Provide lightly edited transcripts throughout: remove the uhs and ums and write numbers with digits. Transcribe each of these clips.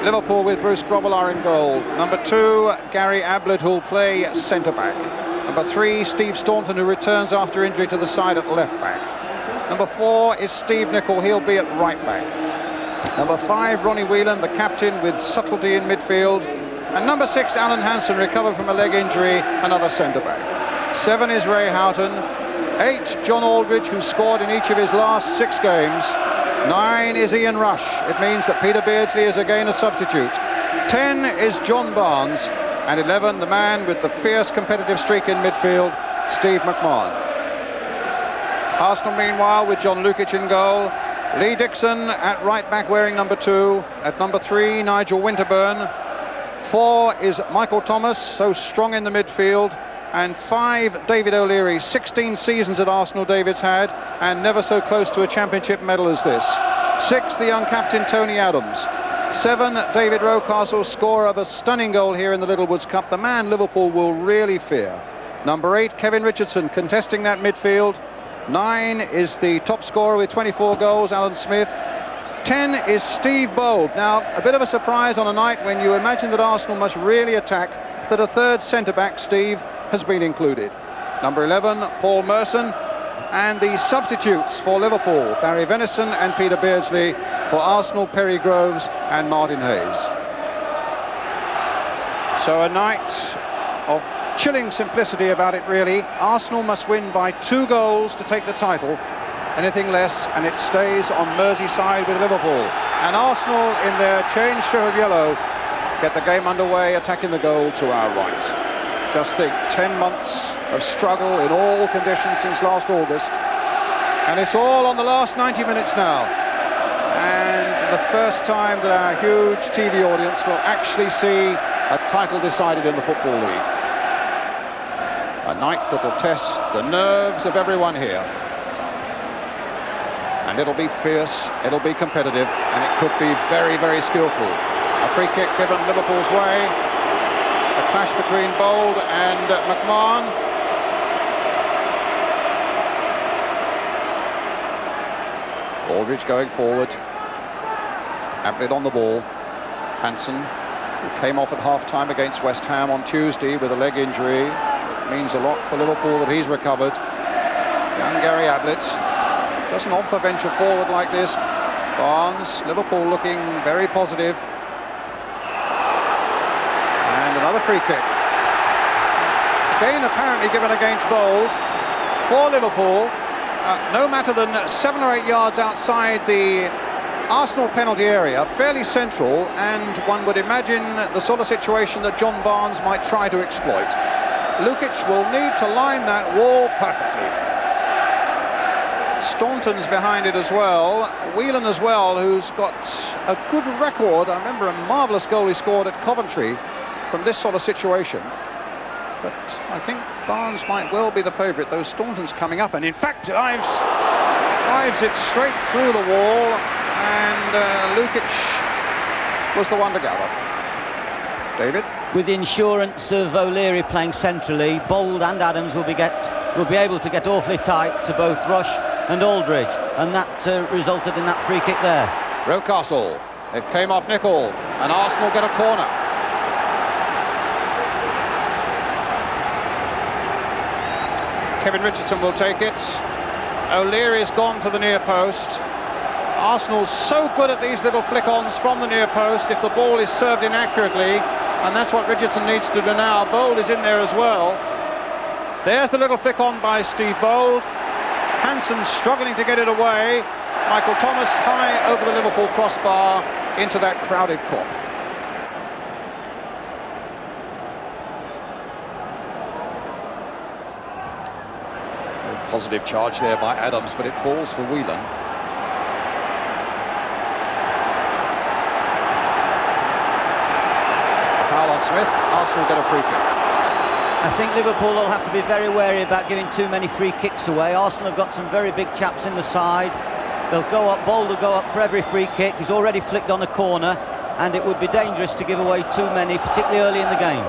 Liverpool with Bruce Grobbelaar in goal. Number 2, Gary Ablett, who'll play centre-back. Number 3, Steve Staunton, who returns after injury to the side at left-back. Number 4 is Steve Nicol, he'll be at right-back. Number 5, Ronnie Whelan, the captain, with subtlety in midfield. And number 6, Alan Hansen, recovered from a leg injury, another centre-back. 7 is Ray Houghton. 8, John Aldridge, who scored in each of his last 6 games. 9 is Ian Rush. It means that Peter Beardsley is again a substitute. 10 is John Barnes. And 11, the man with the fierce competitive streak in midfield, Steve McMahon. Arsenal, meanwhile, with John Lukic in goal. Lee Dixon at right-back wearing number 2. At number 3, Nigel Winterburn. 4 is Michael Thomas, so strong in the midfield. And 5, David O'Leary. 16 seasons at Arsenal David's had, and never so close to a championship medal as this. 6, the young captain Tony Adams. 7, David Rocastle, scorer of a stunning goal here in the Littlewoods Cup, the man Liverpool will really fear. Number 8, Kevin Richardson, contesting that midfield. 9 is the top scorer with 24 goals, Alan Smith. 10 is Steve Bold. Now, a bit of a surprise on a night when you imagine that Arsenal must really attack, that a third centre-back, Steve, has been included. Number 11, Paul Merson. And the substitutes for Liverpool, Barry Venison and Peter Beardsley. For Arsenal, Perry Groves and Martin Hayes. So a night of chilling simplicity about it, really. Arsenal must win by 2 goals to take the title. Anything less, and it stays on Merseyside with Liverpool. And Arsenal, in their changed shirt of yellow, get the game underway, attacking the goal to our right. Just think, 10 months of struggle in all conditions since last August. And it's all on the last 90 minutes now. And the first time that our huge TV audience will actually see a title decided in the Football League. A night that'll test the nerves of everyone here. And it'll be fierce, it'll be competitive, and it could be very, very skillful. A free kick given Liverpool's way. A clash between Bold and McMahon. Aldridge going forward. Ablett on the ball. Hansen, who came off at half-time against West Ham on Tuesday with a leg injury. It means a lot for Liverpool that he's recovered. Young Gary Ablett doesn't often venture forward like this. Barnes, Liverpool looking very positive. And another free kick. Again apparently given against Bold for Liverpool. No matter than 7 or 8 yards outside the Arsenal penalty area, fairly central, and one would imagine the sort of situation that John Barnes might try to exploit. Lukic will need to line that wall perfectly. Staunton's behind it as well. Whelan as well, who's got a good record. I remember a marvellous goal he scored at Coventry from this sort of situation. But I think Barnes might well be the favourite, though Staunton's coming up, and in fact drives it straight through the wall, and Lukic was the one to gather. David? With the insurance of O'Leary playing centrally, Bold and Adams will be able to get awfully tight to both Rush and Aldridge, and that resulted in that free kick there. Rocastle, it came off Nicol, and Arsenal get a corner. Kevin Richardson will take it. O'Leary's gone to the near post. Arsenal's so good at these little flick-ons from the near post if the ball is served inaccurately, and that's what Richardson needs to do now. Bold is in there as well. There's the little flick-on by Steve Bold. Hansen struggling to get it away. Michael Thomas high over the Liverpool crossbar into that crowded Kop. Positive charge there by Adams, but it falls for Whelan. A foul on Smith. Arsenal get a free kick. I think Liverpool will have to be very wary about giving too many free kicks away. Arsenal have got some very big chaps in the side. They'll go up, Bold will go up for every free kick. He's already flicked on a corner, and it would be dangerous to give away too many, particularly early in the game.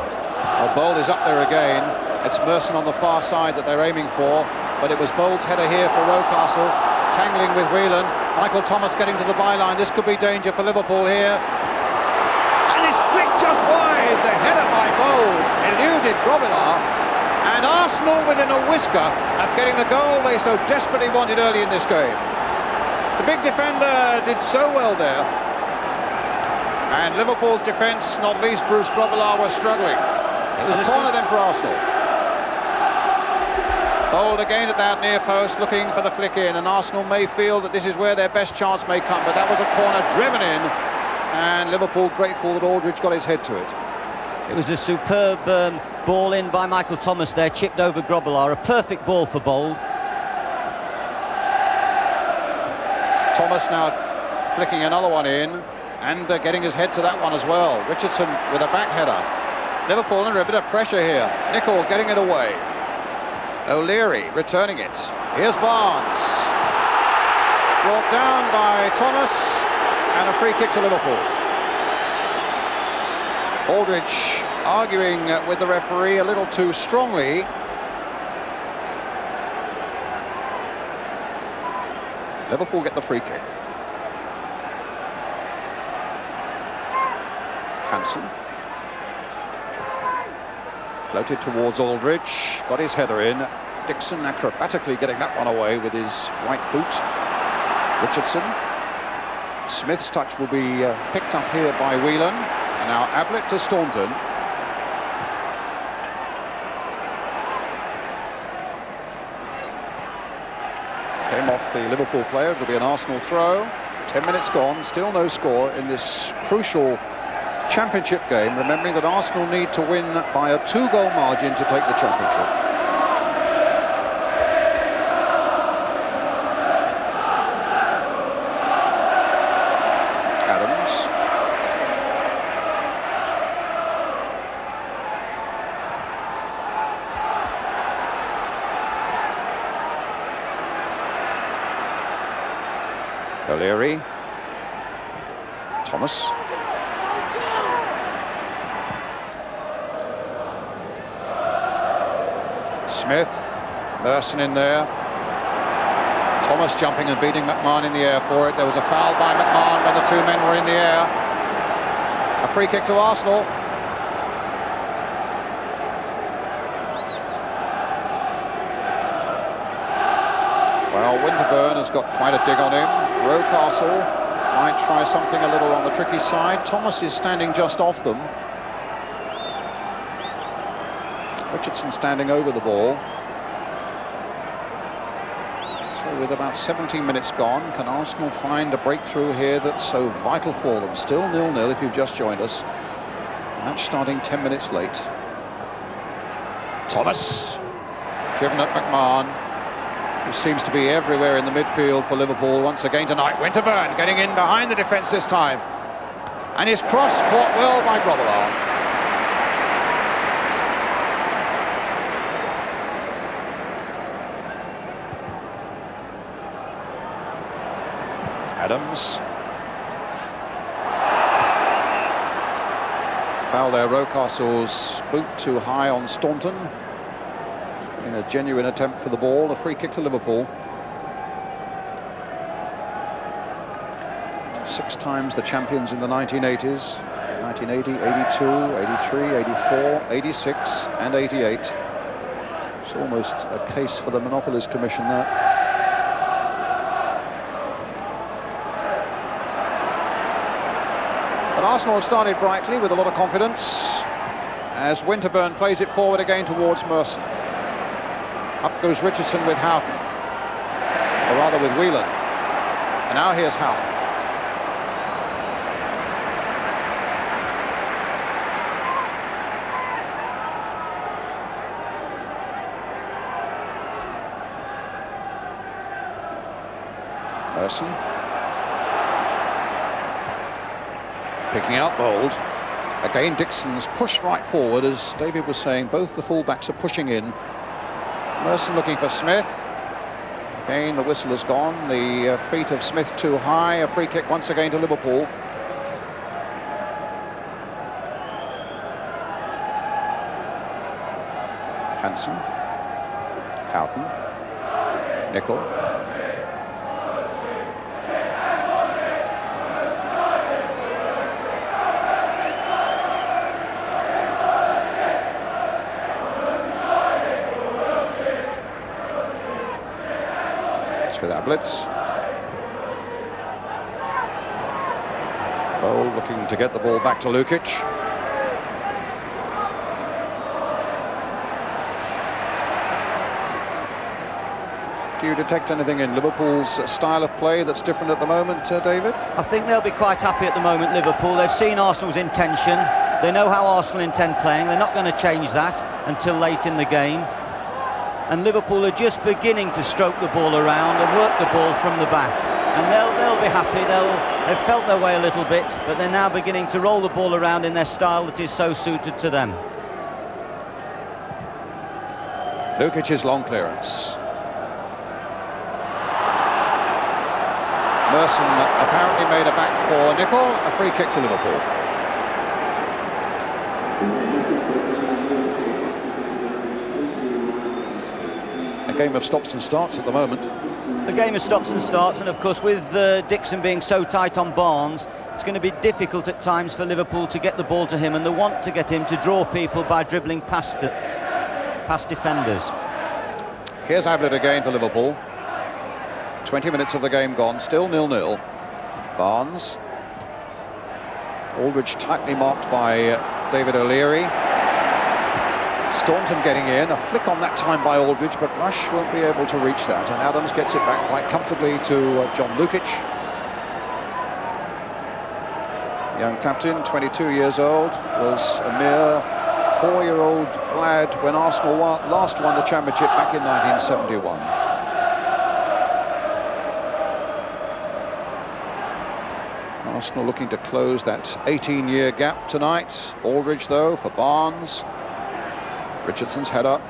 Well, Bold is up there again. It's Merson on the far side that they're aiming for, but it was Bold's header here for Rocastle, tangling with Whelan. Michael Thomas getting to the byline. This could be danger for Liverpool here. And it's flicked just wide. The header by Bold eluded Grobbelaar. And Arsenal within a whisker of getting the goal they so desperately wanted early in this game. The big defender did so well there. And Liverpool's defence, not least Bruce Grobbelaar, was struggling. It was a corner then for Arsenal. Bold again at that near post, looking for the flick in, and Arsenal may feel that this is where their best chance may come, but that was a corner driven in, and Liverpool grateful that Aldridge got his head to it. It was a superb ball in by Michael Thomas there, chipped over Grobbelaar, a perfect ball for Bold. Thomas now flicking another one in, and getting his head to that one as well. Richardson with a back header. Liverpool under a bit of pressure here. Nicol getting it away. O'Leary returning it. Here's Barnes. Brought down by Thomas, and a free kick to Liverpool. Aldridge arguing with the referee a little too strongly. Liverpool get the free kick. Hansen. Floated towards Aldridge, got his header in. Dixon acrobatically getting that one away with his right boot. Richardson. Smith's touch will be picked up here by Whelan. And now Ablett to Staunton. Came off the Liverpool player. It'll be an Arsenal throw. 10 minutes gone, still no score in this crucial championship game, remembering that Arsenal need to win by a 2-goal margin to take the championship. Adams. O'Leary. Thomas. Smith, Merson in there. Thomas jumping and beating McMahon in the air for it. There was a foul by McMahon when the two men were in the air. A free kick to Arsenal. Well, Winterburn has got quite a dig on him. Rocastle might try something a little on the tricky side. Thomas is standing just off them. Richardson standing over the ball. So with about 17 minutes gone, can Arsenal find a breakthrough here that's so vital for them? Still 0-0 if you've just joined us. Match starting 10 minutes late. Thomas, driven at McMahon, who seems to be everywhere in the midfield for Liverpool once again tonight. Winterburn getting in behind the defence this time. And his cross caught well by Grobbelaar. Adams. Foul there, Rocastle's boot too high on Staunton. In a genuine attempt for the ball, a free kick to Liverpool. 6 times the champions in the 1980s. 1980, 82, 83, 84, 86 and 88. It's almost a case for the Monopolies Commission there. But Arsenal have started brightly with a lot of confidence as Winterburn plays it forward again towards Merson. Up goes Richardson with Houghton, or rather with Whelan. And now here's Houghton. Merson. Picking out Bold. Again, Dixon's pushed right forward, as David was saying. Both the fullbacks are pushing in. Merson looking for Smith. Again, the whistle has gone. The feet of Smith too high. A free kick once again to Liverpool. Hansen. Houghton. Nicol. with Ablett. Bowl looking to get the ball back to Lukic. Do you detect anything in Liverpool's style of play that's different at the moment, David? I think they'll be quite happy at the moment, Liverpool. They've seen Arsenal's intention. They know how Arsenal intend playing. They're not going to change that until late in the game. And Liverpool are just beginning to stroke the ball around and work the ball from the back. And they'll be happy. They've felt their way a little bit, but they're now beginning to roll the ball around in their style that is so suited to them. Lukic's long clearance. Merson apparently made a back for Nicol, a free kick to Liverpool. A game of stops and starts at the moment. A game of stops and starts, and of course with Dixon being so tight on Barnes, it's going to be difficult at times for Liverpool to get the ball to him, and they want to get him to draw people by dribbling past defenders. Here's Ablett again for Liverpool. 20 minutes of the game gone, still 0-0. Barnes. Aldridge tightly marked by David O'Leary. Staunton getting in, a flick on that time by Aldridge, but Rush won't be able to reach that, and Adams gets it back quite comfortably to John Lukic. Young captain, 22 years old, was a mere 4-year-old lad when Arsenal last won the championship back in 1971. Arsenal looking to close that 18-year gap tonight. Aldridge, though, for Barnes. Richardson's header.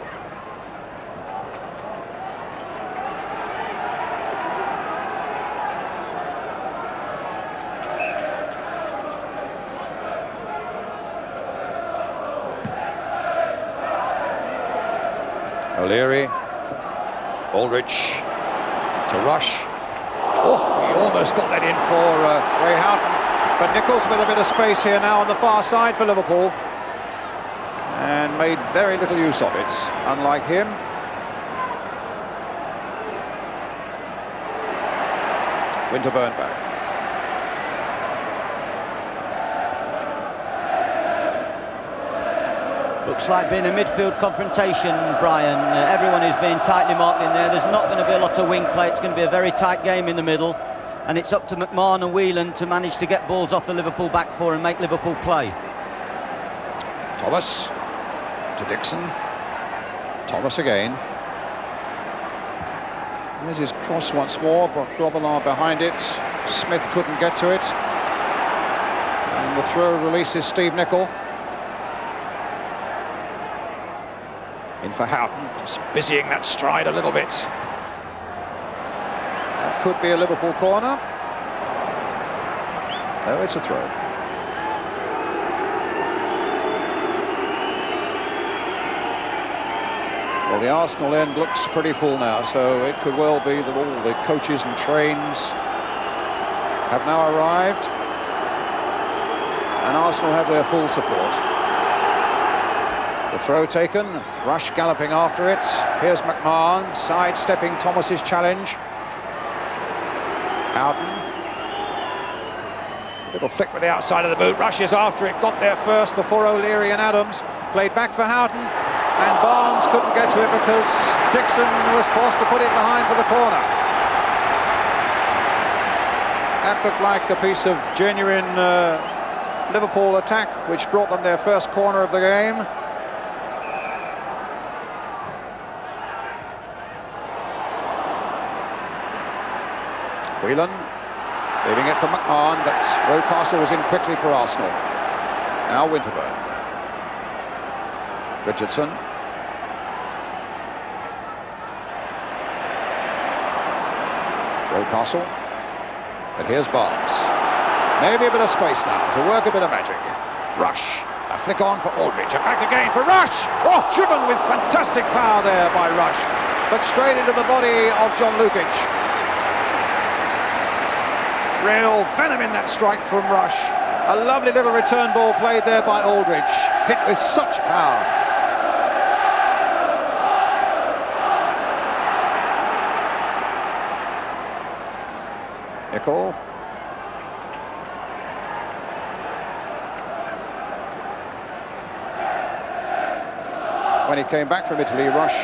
O'Leary. Aldridge to Rush. Oh, he almost got that in for Ray Houghton. But Nichols with a bit of space here now on the far side for Liverpool. And made very little use of it, unlike him. Winterburn back. Looks like being a midfield confrontation, Brian. Everyone is being tightly marked in there. There's not going to be a lot of wing play. It's going to be a very tight game in the middle. And it's up to McMahon and Whelan to manage to get balls off the Liverpool back four and make Liverpool play. Thomas to Dixon. Thomas again. There's his cross once more, but Grobbelaar behind it. Smith couldn't get to it. And the throw releases Steve Nicol. In for Houghton, just busying that stride a little bit. That could be a Liverpool corner. No, it's a throw. Well, the Arsenal end looks pretty full now, so it could well be that all the coaches and trains have now arrived, and Arsenal have their full support. The throw taken, Rush galloping after it. Here's McMahon, sidestepping Thomas's challenge. Houghton. Little flick with the outside of the boot. Rush is after it, got there first before O'Leary and Adams. Played back for Houghton, and Barnes couldn't get to it because Dixon was forced to put it behind for the corner. That looked like a piece of genuine Liverpool attack, which brought them their first corner of the game. Whelan leaving it for McMahon, but Rocastle was in quickly for Arsenal. Now Winterburn. Richardson. Rocastle. And here's Barnes. Maybe a bit of space now to work a bit of magic. Rush. A flick on for Aldridge. And back again for Rush. Oh, driven with fantastic power there by Rush. But straight into the body of John Lukic. Real venom in that strike from Rush. A lovely little return ball played there by Aldridge. Hit with such power. Nicol. When he came back from Italy, Rush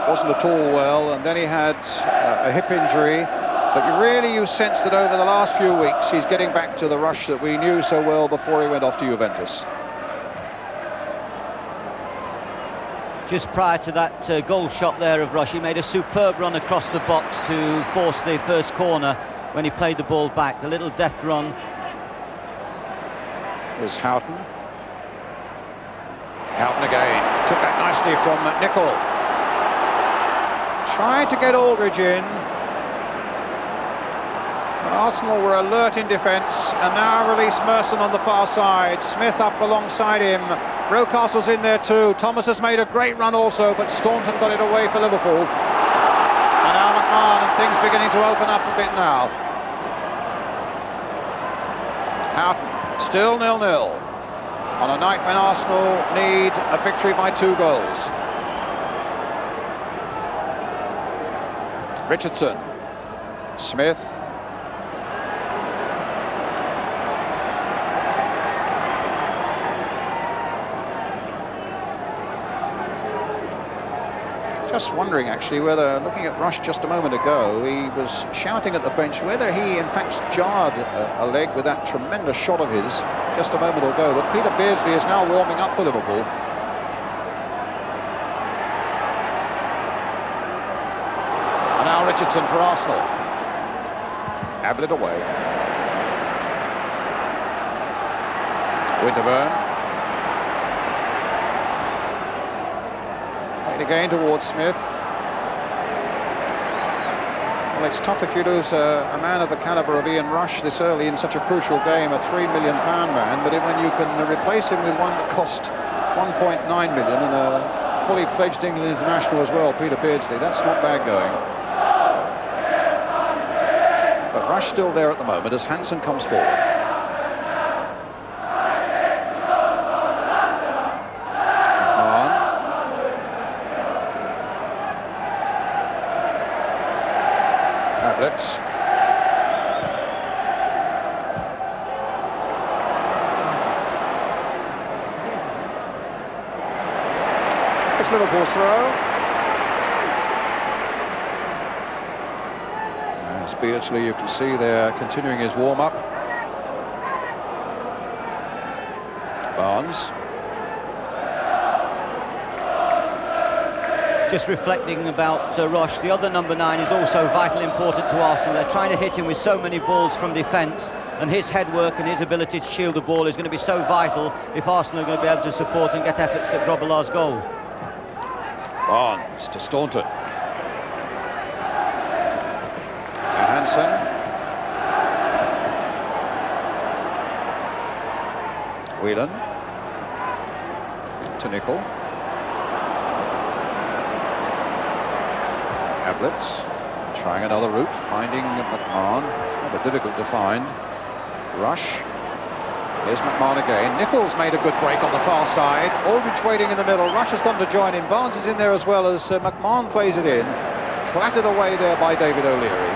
wasn't at all well, and then he had a hip injury. But you sense that over the last few weeks he's getting back to the Rush that we knew so well before he went off to Juventus. Just prior to that goal shot there of Rush, he made a superb run across the box to force the first corner when he played the ball back. A little deft run. Here's Houghton. Houghton again. Took that nicely from Nicol. Tried to get Aldridge in. But Arsenal were alert in defence and now release Merson on the far side. Smith up alongside him. Rocastle's in there too. Thomas has made a great run also, but Staunton got it away for Liverpool. And now McMahon, and things beginning to open up a bit now. Houghton, still 0-0. On a night when Arsenal need a victory by 2 goals. Richardson. Smith. Just wondering actually whether, looking at Rush just a moment ago, he was shouting at the bench whether he in fact jarred a leg with that tremendous shot of his just a moment ago. But Peter Beardsley is now warming up for Liverpool. And now Richardson for Arsenal. Ablett away. Winterburn. Again towards Smith. Well, it's tough if you lose a man of the calibre of Ian Rush this early in such a crucial game, a £3 million man, but when you can replace him with one that cost 1.9 million and a fully fledged England international as well, Peter Beardsley, that's not bad going. But Rush still there at the moment as Hansen comes forward. It's Liverpool's throw. As Beardsley, you can see there continuing his warm-up. Barnes. Just reflecting about Rush, the other number 9 is also vitally important to Arsenal. They're trying to hit him with so many balls from defence, and his head work and his ability to shield the ball is going to be so vital if Arsenal are going to be able to support and get efforts at Grobbelaar's goal. Barnes to Staunton. Hansen. Whelan. To Nicol. Ablett trying another route, finding McMahon. It's rather difficult to find. Rush. Here's McMahon again. Nichols made a good break on the far side. Aldridge waiting in the middle. Rush has gone to join him. Barnes is in there as well as McMahon plays it in. Clattered away there by David O'Leary.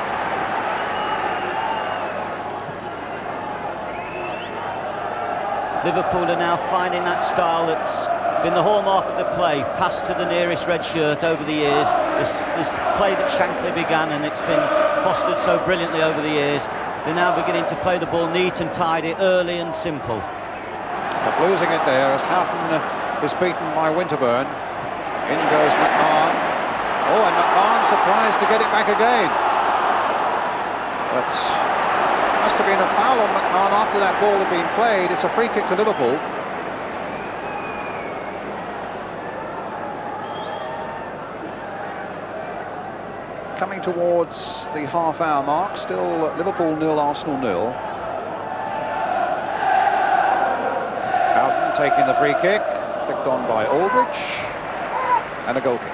Liverpool are now finding that style that's been the hallmark of the play, pass to the nearest red shirt over the years. This play that Shankly began, and it's been fostered so brilliantly over the years. They're now beginning to play the ball neat and tidy, early and simple. But losing it there as Houghton is beaten by Winterburn. In goes McMahon. Oh, and McMahon surprised to get it back again. But must have been a foul on McMahon after that ball had been played. It's a free kick to Liverpool. Coming towards the half-hour mark, still Liverpool 0, Arsenal 0. Houghton taking the free kick, flicked on by Aldridge, and a goal kick.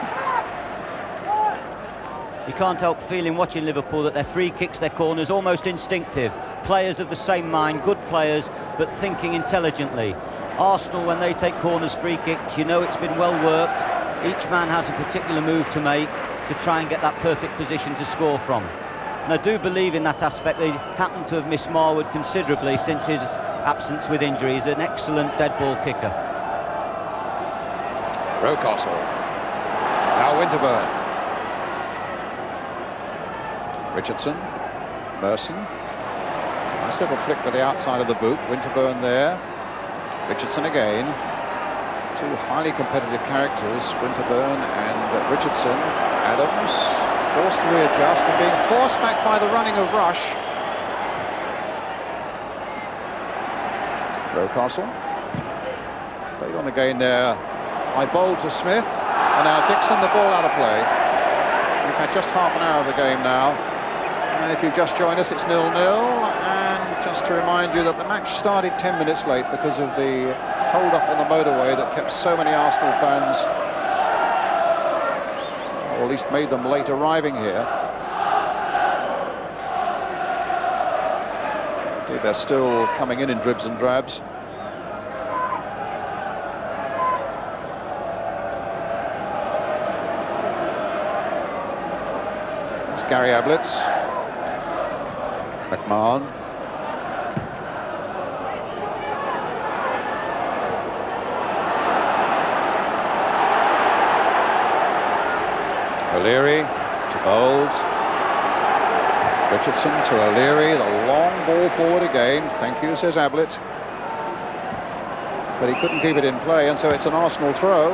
You can't help feeling, watching Liverpool, that their free kicks, their corners, almost instinctive. Players of the same mind, good players, but thinking intelligently. Arsenal, when they take corners, free kicks, you know it's been well worked. Each man has a particular move to make to try and get that perfect position to score from. And I do believe in that aspect. They happen to have missed Marwood considerably since his absence with injury. He's an excellent dead ball kicker. Rocastle. Now Winterburn. Richardson. Merson. Nice little flick with the outside of the boot. Winterburn there. Richardson again. Two highly competitive characters, Winterburn and Richardson. Adams forced to readjust and being forced back by the running of Rush. Rocastle. Played on again there by Bold to Smith. And now Dixon, the ball out of play. We've had just half an hour of the game now. And if you've just joined us, it's 0-0. And just to remind you that the match started 10 minutes late because of the hold up on the motorway that kept so many Arsenal fans, or at least made them late arriving here. Indeed, they're still coming in dribs and drabs. It's Gary Ablett. McMahon. O'Leary to Bold. Richardson to O'Leary. The long ball forward again. Thank you, says Ablett. But he couldn't keep it in play, and so it's an Arsenal throw.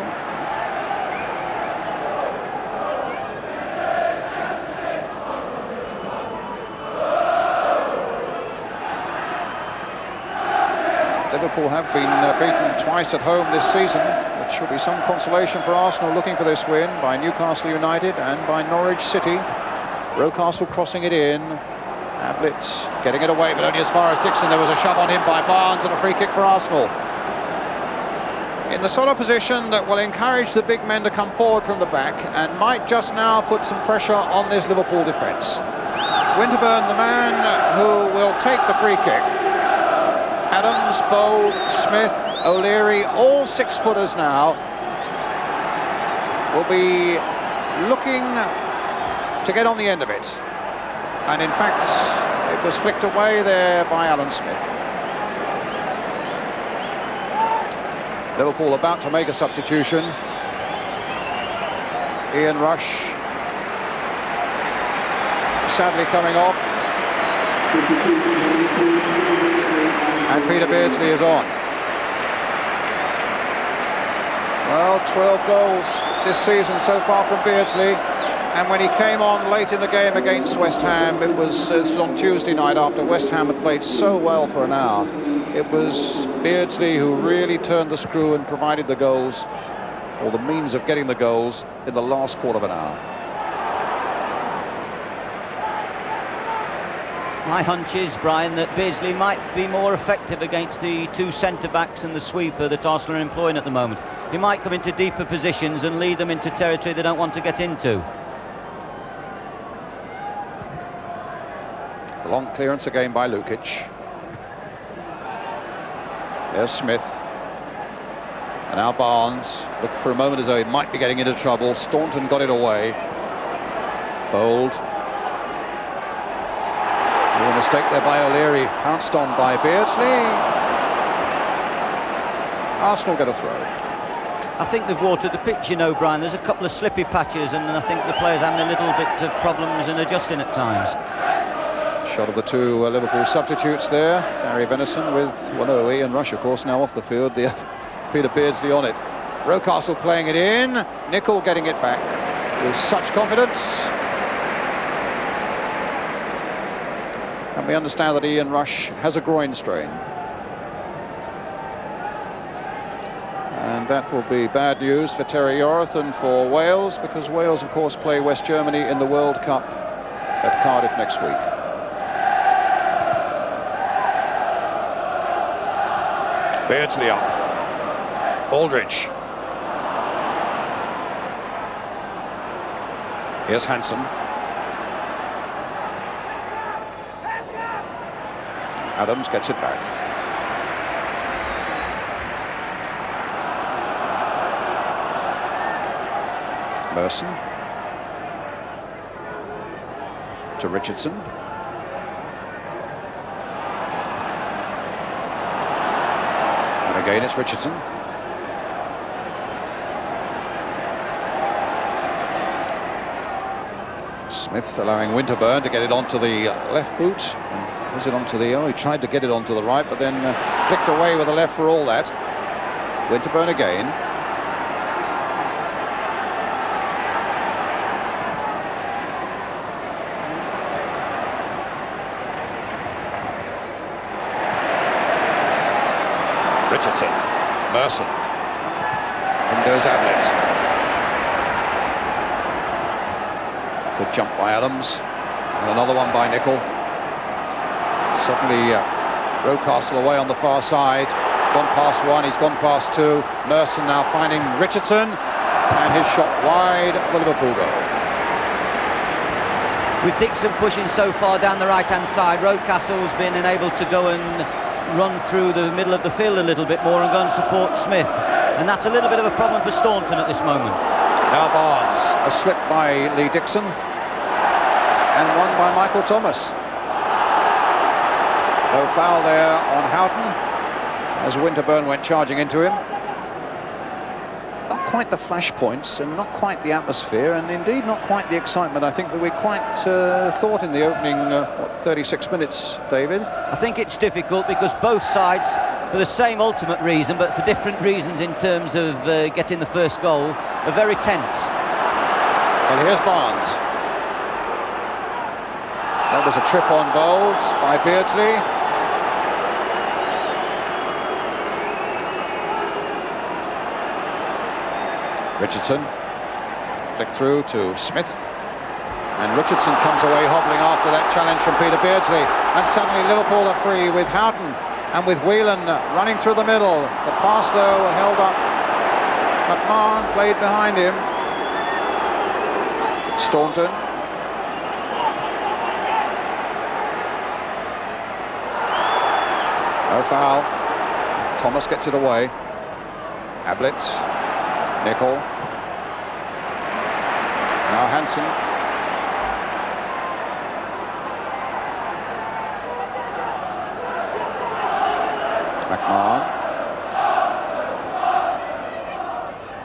Liverpool have been beaten twice at home this season. It should be some consolation for Arsenal looking for this win by Newcastle United and by Norwich City. Rocastle crossing it in. Ablett getting it away, but only as far as Dixon. There was a shove on him by Barnes and a free kick for Arsenal. In the sort of position that will encourage the big men to come forward from the back and might just now put some pressure on this Liverpool defence. Winterburn, the man who will take the free kick. Adams, Bold, Smith, O'Leary, all 6-footers now, will be looking to get on the end of it. And in fact, it was flicked away there by Alan Smith. Liverpool about to make a substitution. Ian Rush sadly coming off. And Peter Beardsley is on. Well, 12 goals this season so far from Beardsley. And when he came on late in the game against West Ham, it was on Tuesday night after West Ham had played so well for an hour. It was Beardsley who really turned the screw and provided the goals, or the means of getting the goals, in the last quarter of an hour. My hunch is, Brian, that Beardsley might be more effective against the two centre-backs and the sweeper that Arsenal are employing at the moment. He might come into deeper positions and lead them into territory they don't want to get into. A long clearance again by Lukic. There's Smith. And now Barnes looked for a moment as though he might be getting into trouble. Staunton got it away. Bold. A mistake there by O'Leary, pounced on by Beardsley. Arsenal get a throw. I think they've watered the pitch, you know, Brian. There's a couple of slippy patches, and I think the players having a little bit of problems in adjusting at times. Shot of the two Liverpool substitutes there. Gary Venison with, well, no, Ian Rush, of course, now off the field. The other, Peter Beardsley on it. Rocastle playing it in. Nicol getting it back with such confidence. And we understand that Ian Rush has a groin strain. And that will be bad news for Terry Yorath and for Wales, because Wales, of course, play West Germany in the World Cup at Cardiff next week. Beardsley up. Aldridge. Here's Hansen. Adams gets it back. Merson. to Richardson. And again it's Richardson. Smith allowing Winterburn to get it onto the left boot. And was it onto the... Oh, he tried to get it onto the right, but then flicked away with the left for all that. Winterburn again. Richardson, Merson, in goes Ablett. Good jump by Adams, and another one by Nicol. Suddenly Rocastle away on the far side, gone past one, he's gone past two. Merson now finding Richardson, and his shot wide for Liverpool goal. With Dixon pushing so far down the right-hand side, Rocastle's been enabled to go and run through the middle of the field a little bit more and go and support Smith, and that's a little bit of a problem for Staunton at this moment. Now Barnes, a slip by Lee Dixon and one by Michael Thomas. No foul there on Houghton as Winterburn went charging into him. Not quite the flashpoints and not quite the atmosphere, and indeed not quite the excitement I think that we quite thought in the opening 36 minutes, David. I think it's difficult because both sides, for the same ultimate reason but for different reasons in terms of getting the first goal, are very tense. Well, here's Barnes. That was a trip on Bold by Beardsley. Richardson flicked through to Smith, and Richardson comes away hobbling after that challenge from Peter Beardsley, and suddenly Liverpool are free with Houghton and with Whelan running through the middle. The pass though held up. McMahon played behind him. Staunton. No foul. Thomas gets it away. Ablett. Nicol. Now Hansen. McMahon.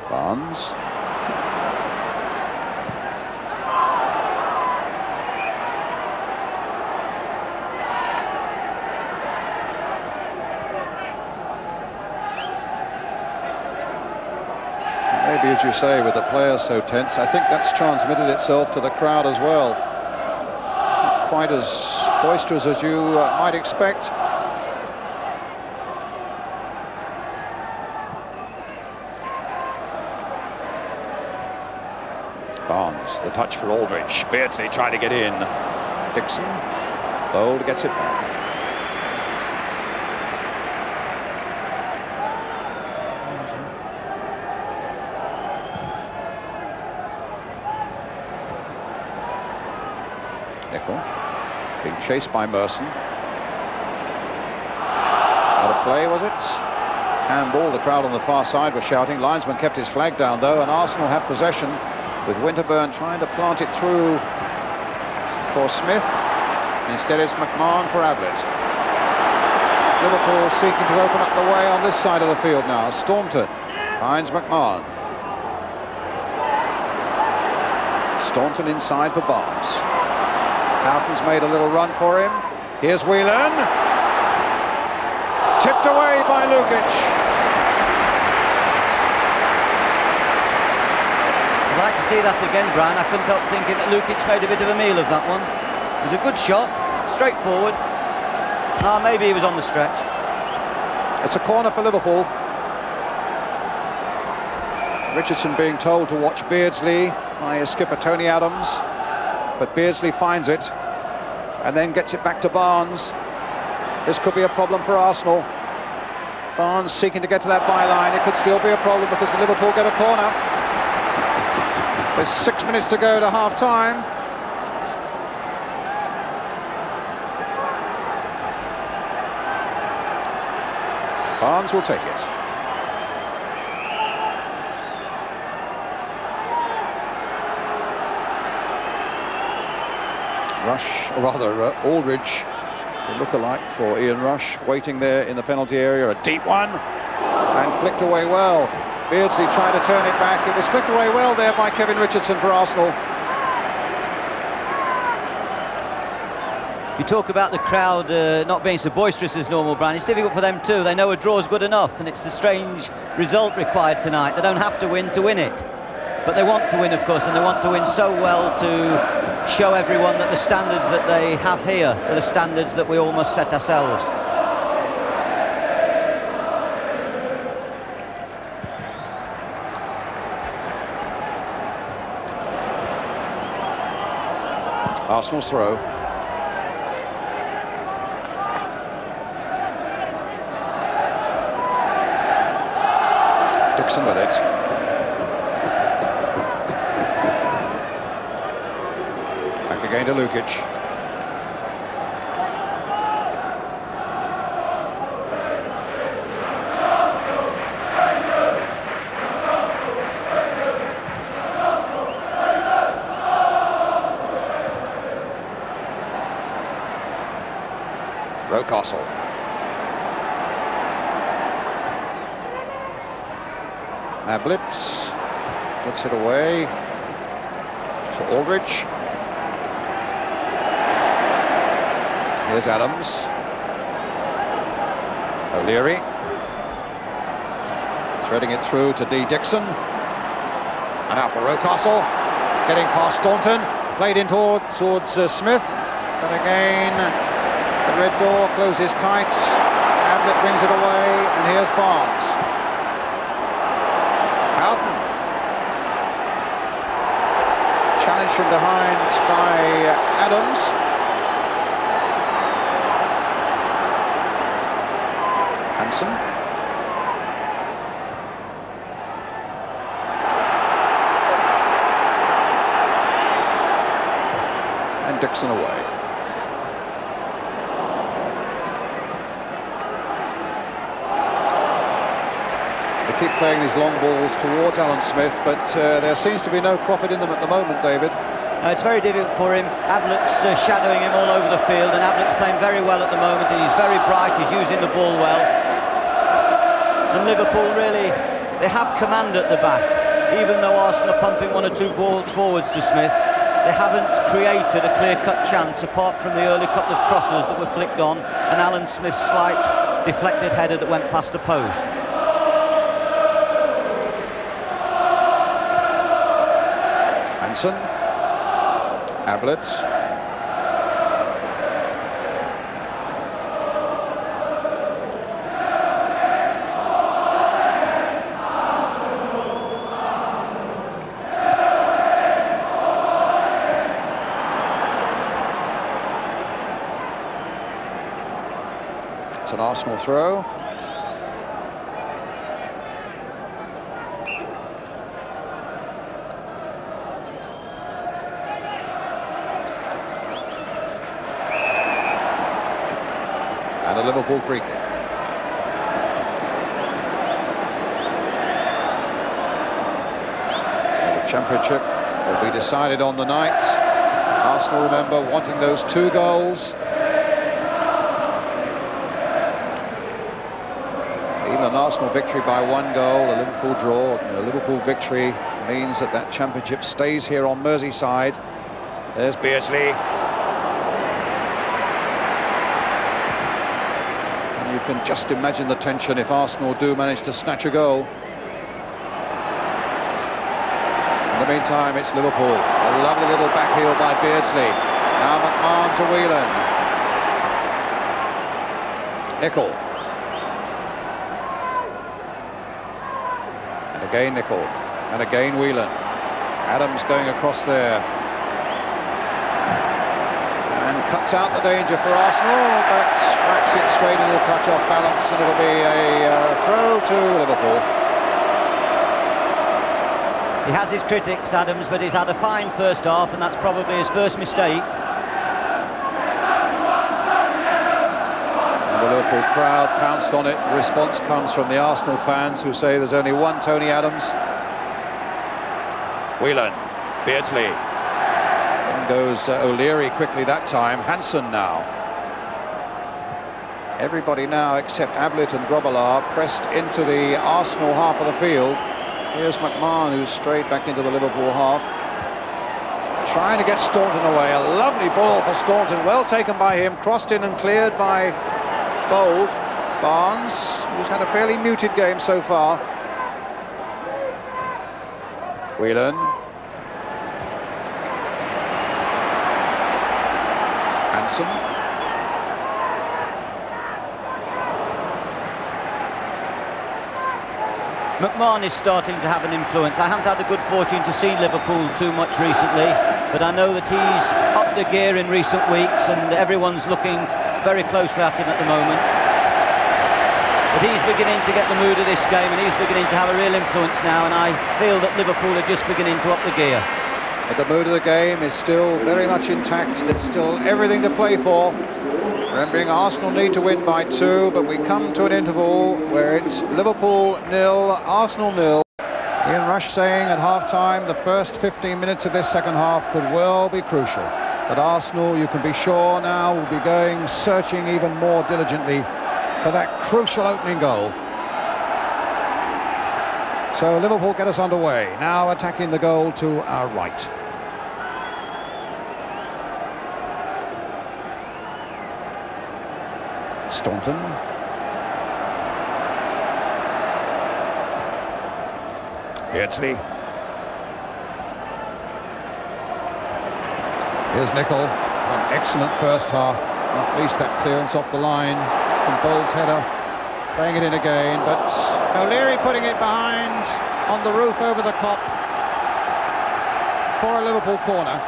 Barnes. Maybe, as you say, with the players so tense, I think that's transmitted itself to the crowd as well. Not quite as boisterous as you might expect. Barnes, the touch for Aldridge. Beardsley trying to get in. Dixon. Bold gets it back. Nicol being chased by Merson. Out of play, was it? Handball. The crowd on the far side was shouting. Linesman kept his flag down though, and Arsenal have possession, with Winterburn trying to plant it through for Smith. Instead it's McMahon for Ablett. Liverpool seeking to open up the way on this side of the field now. Staunton finds McMahon. Staunton inside for Barnes. Houghton's made a little run for him. Here's Whelan. Tipped away by Lukic. I'd like to see that again, Brian. I couldn't help thinking that Lukic made a bit of a meal of that one. It was a good shot, straightforward. Maybe he was on the stretch. It's a corner for Liverpool. Richardson being told to watch Beardsley by his skipper Tony Adams, but Beardsley finds it and then gets it back to Barnes. This could be a problem for Arsenal. Barnes seeking to get to that byline. It could still be a problem because Liverpool get a corner. There's 6 minutes to go to half-time. Barnes will take it. Rush, or rather Aldridge, the look-alike for Ian Rush, waiting there in the penalty area. A deep one, and flicked away well. Beardsley trying to turn it back. It was flicked away well there by Kevin Richardson for Arsenal. You talk about the crowd not being so boisterous as normal, Brian. It's difficult for them too. They know a draw is good enough, and it's the strange result required tonight. They don't have to win it. But they want to win, of course, and they want to win so well to show everyone that the standards that they have here are the standards that we all must set ourselves. Arsenal's throw. Dixon with it. Back again to Lukic. Rocastle. Ablett gets it away to Aldridge. Here's Adams. O'Leary. Threading it through to D. Dixon. And now for Rocastle. Getting past Staunton. Played in towards Smith. But again, the red door closes tight. Ablett brings it away. And here's Barnes. Houghton. Challenge from behind by Adams. Hansen. And Dixon away. Keep playing these long balls towards Alan Smith, but there seems to be no profit in them at the moment, David. It's very difficult for him. Ablett's shadowing him all over the field, and Ablett's playing very well at the moment, and he's very bright, he's using the ball well. And Liverpool really, they have command at the back. Even though Arsenal are pumping one or two balls forwards to Smith, they haven't created a clear-cut chance apart from the early couple of crosses that were flicked on, and Alan Smith's slight deflected header that went past the post. Hansen, Ablett, it's an Arsenal throw. And a Liverpool free kick. So the championship will be decided on the night. Arsenal, remember, wanting those 2 goals. Even an Arsenal victory by 1 goal, a Liverpool draw, a Liverpool victory means that that championship stays here on Merseyside. There's Beardsley. You can just imagine the tension if Arsenal do manage to snatch a goal. In the meantime, it's Liverpool. A lovely little back heel by Beardsley. Now McMahon to Whelan. Nicol. And again Nicol. And again Whelan. Adams going across there. Cuts out the danger for Arsenal, but backs it straight into the touch off balance, and it'll be a throw to Liverpool. He has his critics, Adams, but he's had a fine first half, and that's probably his first mistake. And the Liverpool crowd pounced on it. The response comes from the Arsenal fans who say there's only one Tony Adams. Whelan, Beardsley. goes O'Leary quickly that time. Hansen now. Everybody now except Ablett and Grobbelaar pressed into the Arsenal half of the field. Here's McMahon, who's strayed back into the Liverpool half. Trying to get Staunton away. A lovely ball for Staunton. Well taken by him. Crossed in and cleared by Bold. Barnes, who's had a fairly muted game so far. Whelan. Hansen. McMahon is starting to have an influence. I haven't had the good fortune to see Liverpool too much recently, but I know that he's upped the gear in recent weeks and everyone's looking very closely at him at the moment. But he's beginning to get the mood of this game and he's beginning to have a real influence now, and I feel that Liverpool are just beginning to up the gear. But the mood of the game is still very much intact. There's still everything to play for. Remembering Arsenal need to win by 2, but we come to an interval where it's Liverpool 0, Arsenal 0. Ian Rush saying at half-time the first 15 minutes of this second half could well be crucial. But Arsenal, you can be sure now, will be going searching even more diligently for that crucial opening goal. So Liverpool get us underway, now attacking the goal to our right. Staunton. Beardsley. Here's Nicol. An excellent first half. Not least that clearance off the line from Bold's header. Playing it in again, but O'Leary putting it behind on the roof over the Kop for a Liverpool corner.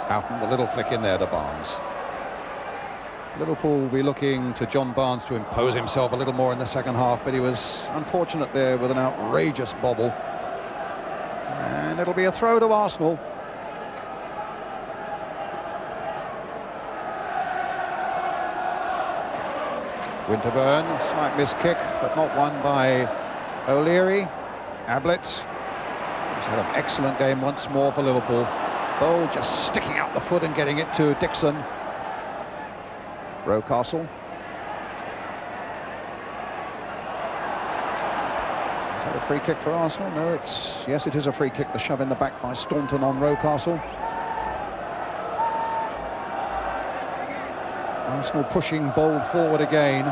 Houghton, the little flick in there to Barnes. Liverpool will be looking to John Barnes to impose himself a little more in the second half, but he was unfortunate there with an outrageous bobble. And it'll be a throw to Arsenal. Winterburn, slight miss kick, but not one by O'Leary. Ablett, he's had an excellent game once more for Liverpool. Bold just sticking out the foot and getting it to Dixon. Rocastle. Is that a free kick for Arsenal? No, yes, it is a free kick. The shove in the back by Staunton on Rocastle. Arsenal pushing Bold forward again.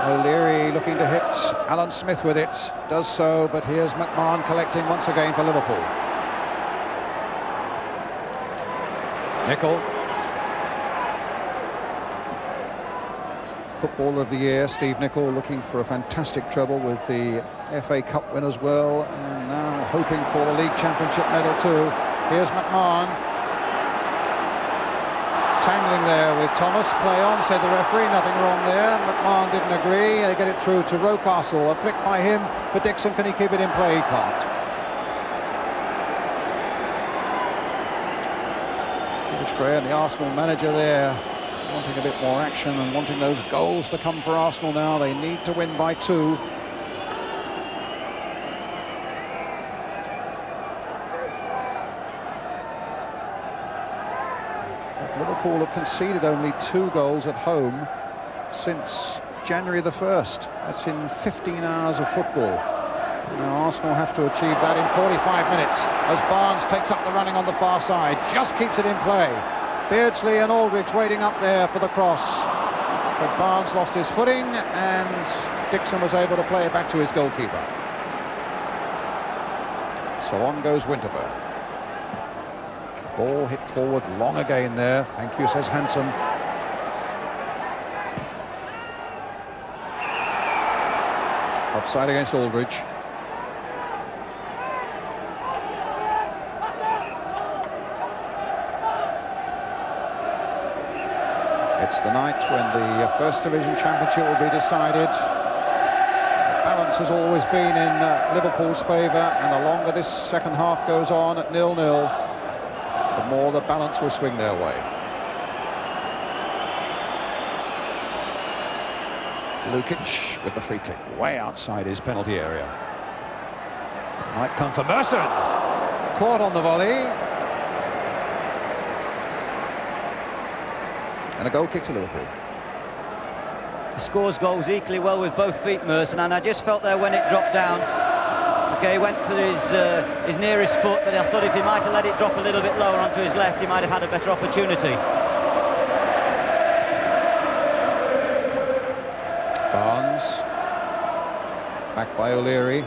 O'Leary looking to hit Alan Smith with it. Does so, but here's McMahon collecting once again for Liverpool. Nicol. Footballer of the Year, Steve Nicol, looking for a fantastic treble with the FA Cup win as well, and now hoping for the League Championship medal too. Here's McMahon. Tangling there with Thomas. Play on, said the referee. Nothing wrong there. McMahon didn't agree. They get it through to Rocastle. A flick by him for Dixon. Can he keep it in play? He can't. And the Arsenal manager there wanting a bit more action and wanting those goals to come for Arsenal now. They need to win by 2. But Liverpool have conceded only 2 goals at home since January the 1st. That's in 15 hours of football. Now Arsenal have to achieve that in 45 minutes as Barnes takes up the running on the far side, just keeps it in play. Beardsley and Aldridge waiting up there for the cross, but Barnes lost his footing and Dixon was able to play it back to his goalkeeper. So on goes Winterburn. Ball hit forward long again there. Thank you, says Hansen. Offside against Aldridge. It's the night when the First Division Championship will be decided. The balance has always been in Liverpool's favour, and the longer this second half goes on at 0-0, the more the balance will swing their way. Lukic with the free kick, way outside his penalty area. Might come for Merson. Caught on the volley. And a goal kick to Liverpool. He scores goals equally well with both feet, Merson, and I just felt there when it dropped down. Okay, he went for his nearest foot, but I thought if he might have let it drop a little bit lower onto his left, he might have had a better opportunity. Barnes. Back by O'Leary.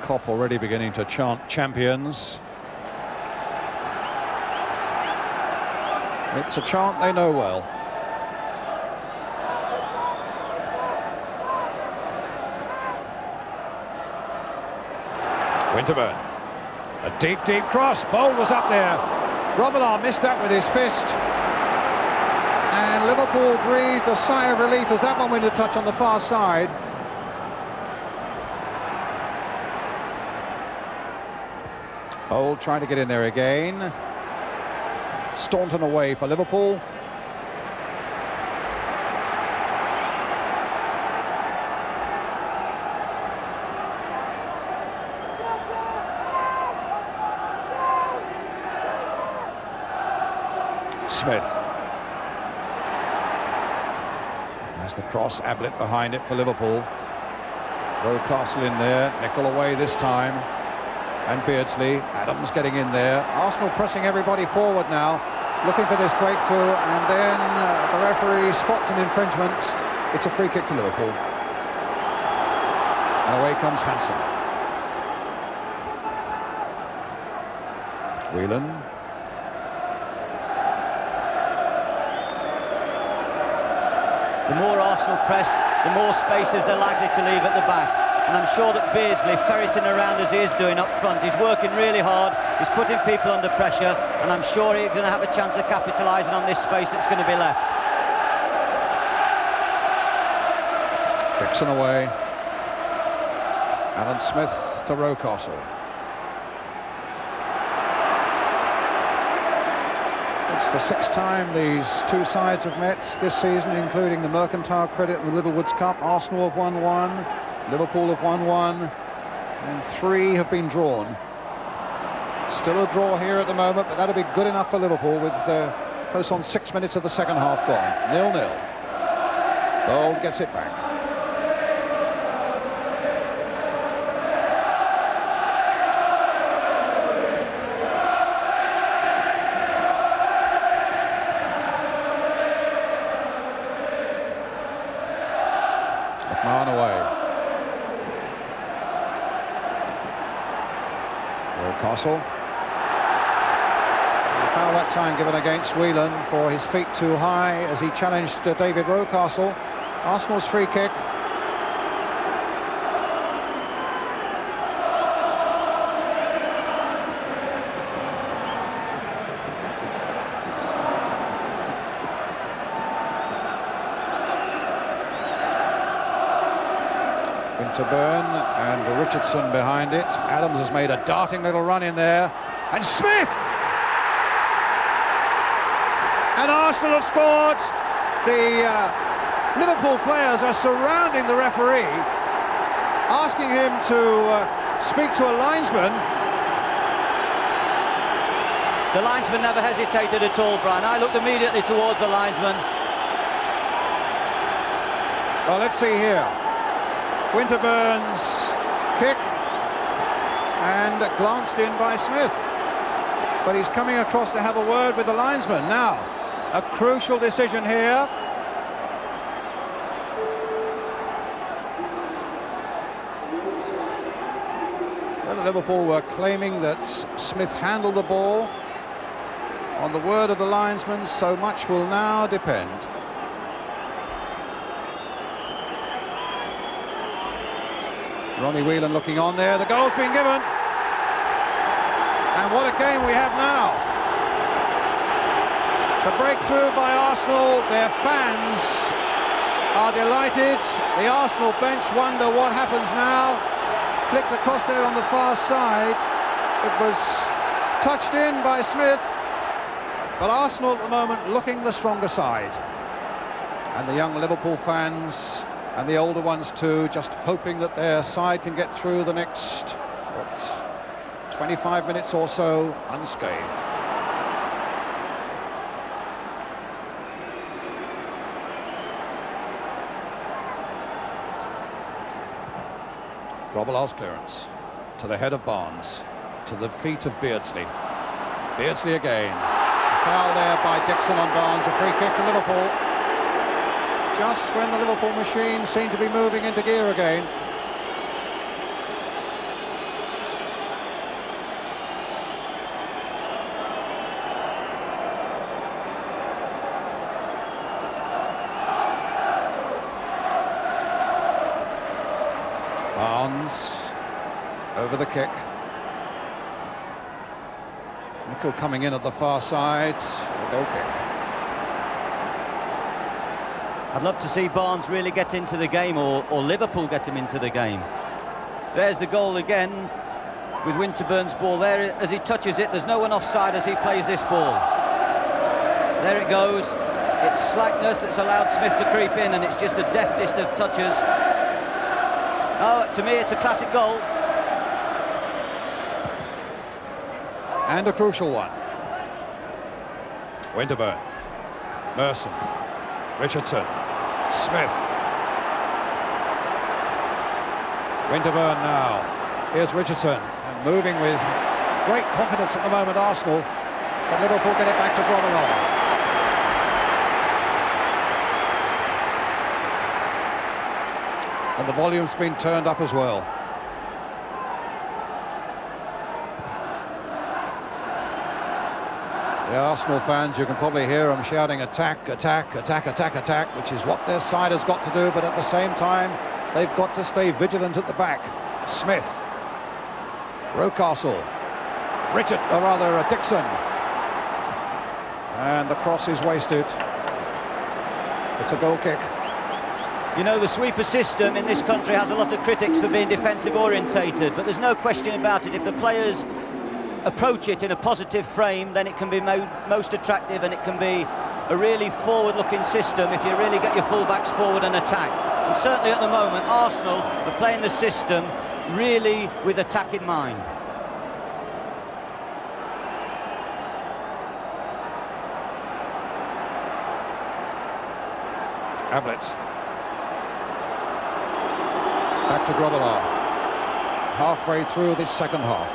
Kop already beginning to chant champions. It's a chant they know well. Winterburn. A deep, deep cross. Bowl was up there. Robillard missed that with his fist. And Liverpool breathed a sigh of relief as that one went to touch on the far side. Bowl trying to get in there again. Staunton away for Liverpool. Smith. There's the cross, Ablett behind it for Liverpool. Rocastle in there, Nickel away this time. And Beardsley, Adams getting in there. Arsenal pressing everybody forward now, looking for this breakthrough, and then the referee spots an infringement. It's a free kick to Liverpool. And away comes Hansen. Whelan. The more Arsenal press, the more spaces they're likely to leave at the back. And I'm sure that Beardsley, ferreting around as he is doing up front, he's working really hard, he's putting people under pressure, and I'm sure he's going to have a chance of capitalising on this space that's going to be left. Dixon away. Alan Smith to Rocastle. It's the sixth time these two sides have met this season, including the Mercantile Credit and the Littlewoods Cup. Arsenal have won one. Liverpool have won one, and 3 have been drawn. Still a draw here at the moment, but that'll be good enough for Liverpool with close on 6 minutes of the second half gone. 0-0. Bowl gets it back. McMahon away. Castle. Foul that time given against Whelan for his feet too high as he challenged David Rocastle. Arsenal's free kick. Winterburn and Richardson behind it. Adams has made a darting little run in there. And Smith! And Arsenal have scored. The Liverpool players are surrounding the referee, asking him to speak to a linesman. The linesman never hesitated at all, Brian. I looked immediately towards the linesman. Well, let's see here. Winterburn's kick, and glanced in by Smith. But he's coming across to have a word with the linesman. Now, a crucial decision here. Well, Liverpool were claiming that Smith handled the ball. On the word of the linesman, so much will now depend. Ronnie Whelan looking on there. The goal's been given. And what a game we have now. The breakthrough by Arsenal. Their fans are delighted. The Arsenal bench wonder what happens now. flicked across there on the far side. It was touched in by Smith, but Arsenal at the moment looking the stronger side. And the young Liverpool fans, and the older ones too, just hoping that their side can get through the next, 25 minutes or so unscathed. Grobbelaar's clearance to the head of Barnes, to the feet of Beardsley. Beardsley again. A foul there by Dixon on Barnes, a free kick to Liverpool. Just when the Liverpool machine seemed to be moving into gear again. Barnes over the kick. Nickel coming in at the far side. A goal kick. I'd love to see Barnes really get into the game, or Liverpool get him into the game. There's the goal again with Winterburn's ball there. As he touches it, there's no one offside as he plays this ball. There it goes. It's slackness that's allowed Smith to creep in, and it's just the deftest of touches. Oh, to me, it's a classic goal. And a crucial one. Winterburn. Merson. Richardson. Smith. Winterburn now. Here's Richardson. And moving with great confidence at the moment, Arsenal. But Liverpool get it back to Grobbelaar. And the volume's been turned up as well. The Arsenal fans, you can probably hear them shouting attack, attack, attack, attack, attack, which is what their side has got to do, but at the same time, they've got to stay vigilant at the back. Smith. Rocastle. Dixon. And the cross is wasted. It's a goal kick. You know, the sweeper system in this country has a lot of critics for being defensive orientated, but there's no question about it. If the players approach it in a positive frame, then it can be most attractive, and it can be a really forward-looking system if you really get your full-backs forward and attack. And certainly at the moment, Arsenal are playing the system really with attack in mind. Ablett. Back to Grobbelaar. Halfway through this second half.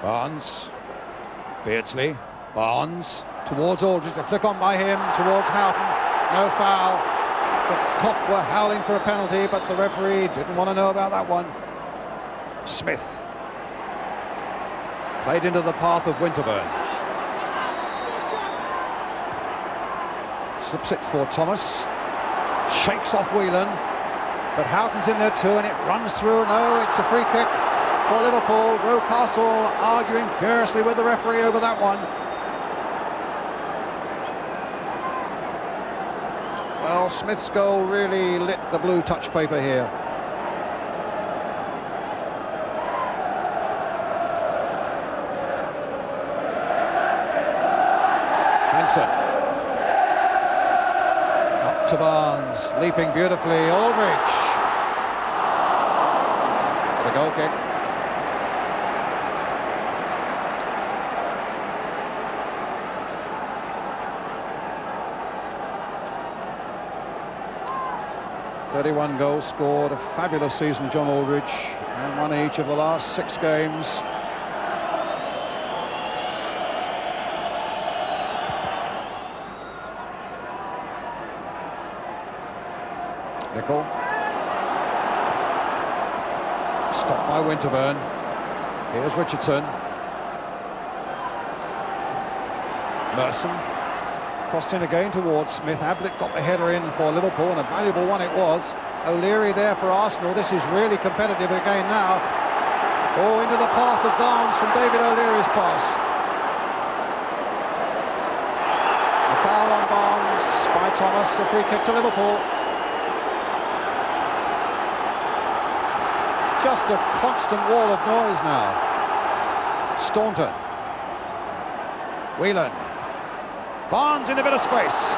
Barnes. Beardsley. Barnes. Towards Aldridge, a flick on by him, towards Houghton, no foul. The Kop were howling for a penalty, but the referee didn't want to know about that one. Smith. Played into the path of Winterburn. Slips it for Thomas. Shakes off Whelan, but Houghton's in there too, and it runs through. No, it's a free kick for Liverpool. Rocastle arguing furiously with the referee over that one. Well, Smith's goal really lit the blue touch paper here. Hansen. Up to Barnes, leaping beautifully. Aldridge. The goal kick. .31 goals scored, a fabulous season, John Aldridge, and won each of the last 6 games. Nickel. Stopped by Winterburn. Here's Richardson. Merson. Crossed in again towards Smith. Ablett got the header in for Liverpool, and a valuable one it was. O'Leary there for Arsenal. This is really competitive again now. Oh, into the path of Barnes from David O'Leary's pass. A foul on Barnes by Thomas, a free kick to Liverpool. Just a constant wall of noise now. Staunton. Whelan. Barnes in a bit of space.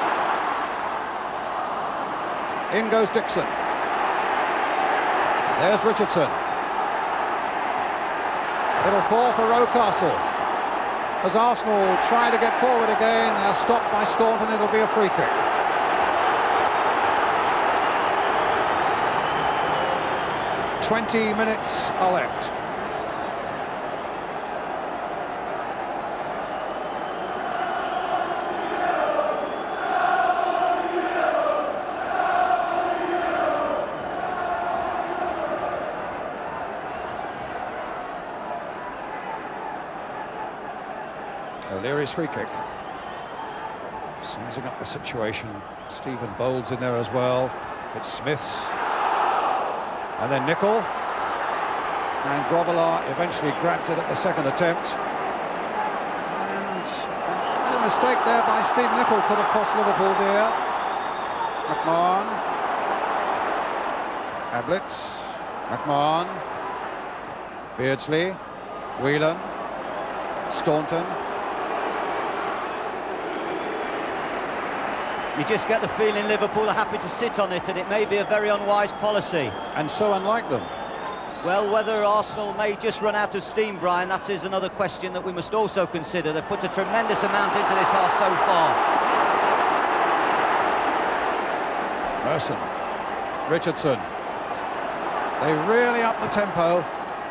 In goes Dixon. There's Richardson. It'll fall for Rocastle. As Arsenal try to get forward again, they're stopped by Staunton. It'll be a free kick. "20 minutes are left. O'Leary's free kick. Sizing up the situation. Stephen Bowles in there as well. It's Smith's. And then Nicol. And Grobbelaar eventually grabs it at the second attempt. And a mistake there by Steve Nicol could have cost Liverpool there. McMahon. Ablett. McMahon. Beardsley. Whelan. Staunton. You just get the feeling Liverpool are happy to sit on it, and it may be a very unwise policy. And so unlike them. Well, whether Arsenal may just run out of steam, Brian, that is another question that we must also consider. They've put a tremendous amount into this half so far. Merson. Richardson. They really up the tempo,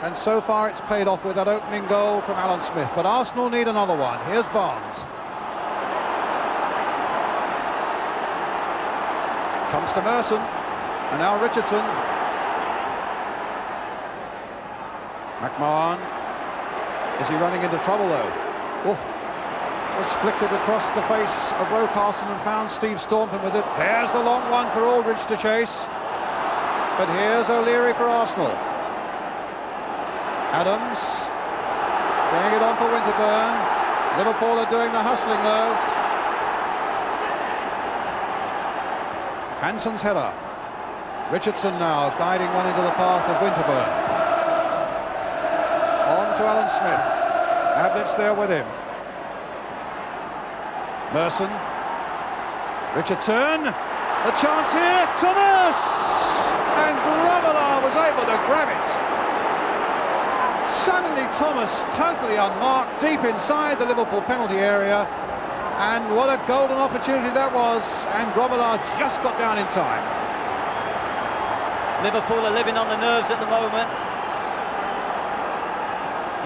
and so far it's paid off with that opening goal from Alan Smith. But Arsenal need another one. Here's Barnes. Comes to Merson, and now Richardson. McMahon. Is he running into trouble though? Oh, was flicked it across the face of Rocastle and found Steve Staunton with it. There's the long one for Aldridge to chase. But here's O'Leary for Arsenal. Adams. Playing it on for Winterburn. Liverpool are doing the hustling though. Hansen's header. Richardson now guiding one into the path of Winterburn. On to Alan Smith. Ablett's there with him. Merson. Richardson. A chance here. Thomas! And Grobbelaar was able to grab it. Suddenly Thomas, totally unmarked, deep inside the Liverpool penalty area. And what a golden opportunity that was, and Grobbelaar just got down in time. Liverpool are living on the nerves at the moment.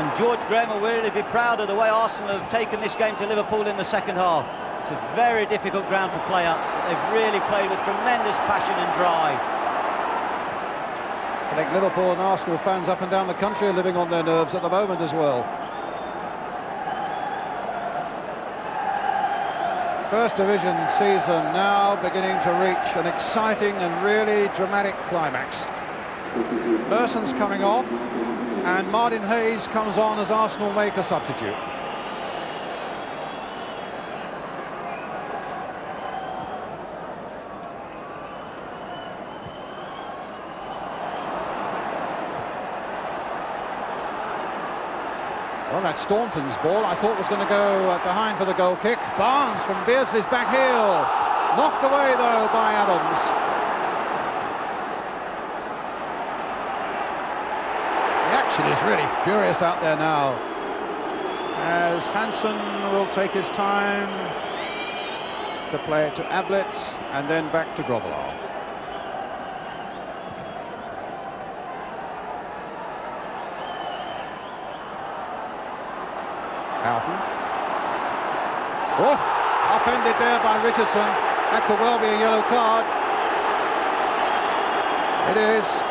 And George Graham will really be proud of the way Arsenal have taken this game to Liverpool in the second half. It's a very difficult ground to play up. They've really played with tremendous passion and drive. I think Liverpool and Arsenal fans up and down the country are living on their nerves at the moment as well. First Division season now beginning to reach an exciting and really dramatic climax. Merson's coming off, and Martin Hayes comes on as Arsenal make a substitute. Well, that's Staunton's ball. I thought was going to go behind for the goal kick. Barnes from Beardsley's back heel. Knocked away, though, by Adams. The action is really furious out there now, as Hansen will take his time to play it to Ablett and then back to Grobbelaar. Houghton. Oh, upended there by Richardson. That could well be a yellow card. It is.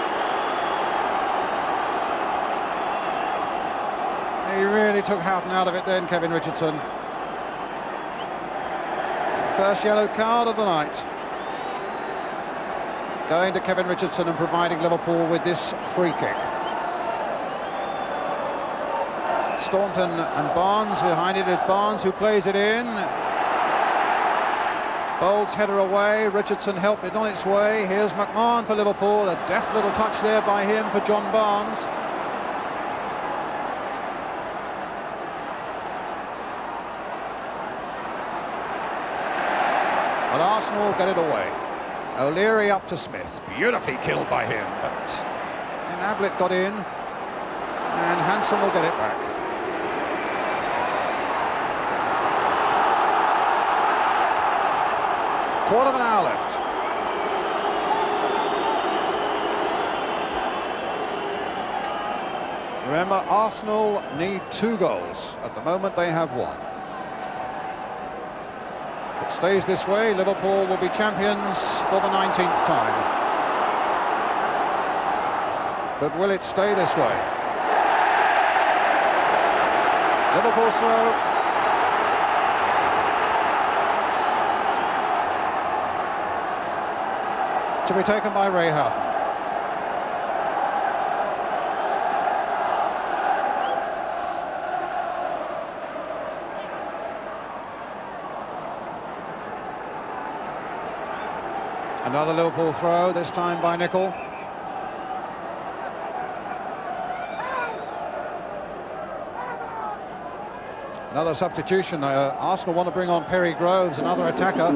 He really took Houghton out of it then, Kevin Richardson. First yellow card of the night. Going to Kevin Richardson and providing Liverpool with this free kick. Staunton and Barnes, behind it is Barnes who plays it in. Bold's header away, Richardson helped it on its way. Here's McMahon for Liverpool, a deft little touch there by him for John Barnes. But Arsenal get it away. O'Leary up to Smith, beautifully killed by him, but then Ablett got in, and Hansen will get it back. Quarter of an hour left. Remember, Arsenal need 2 goals. At the moment, they have 1. If it stays this way, Liverpool will be champions for the 19th time. But will it stay this way? Liverpool's throw. To be taken by Rayhoughton. Another Liverpool throw, this time by Nicol. Another substitution. Arsenal want to bring on Perry Groves, another attacker.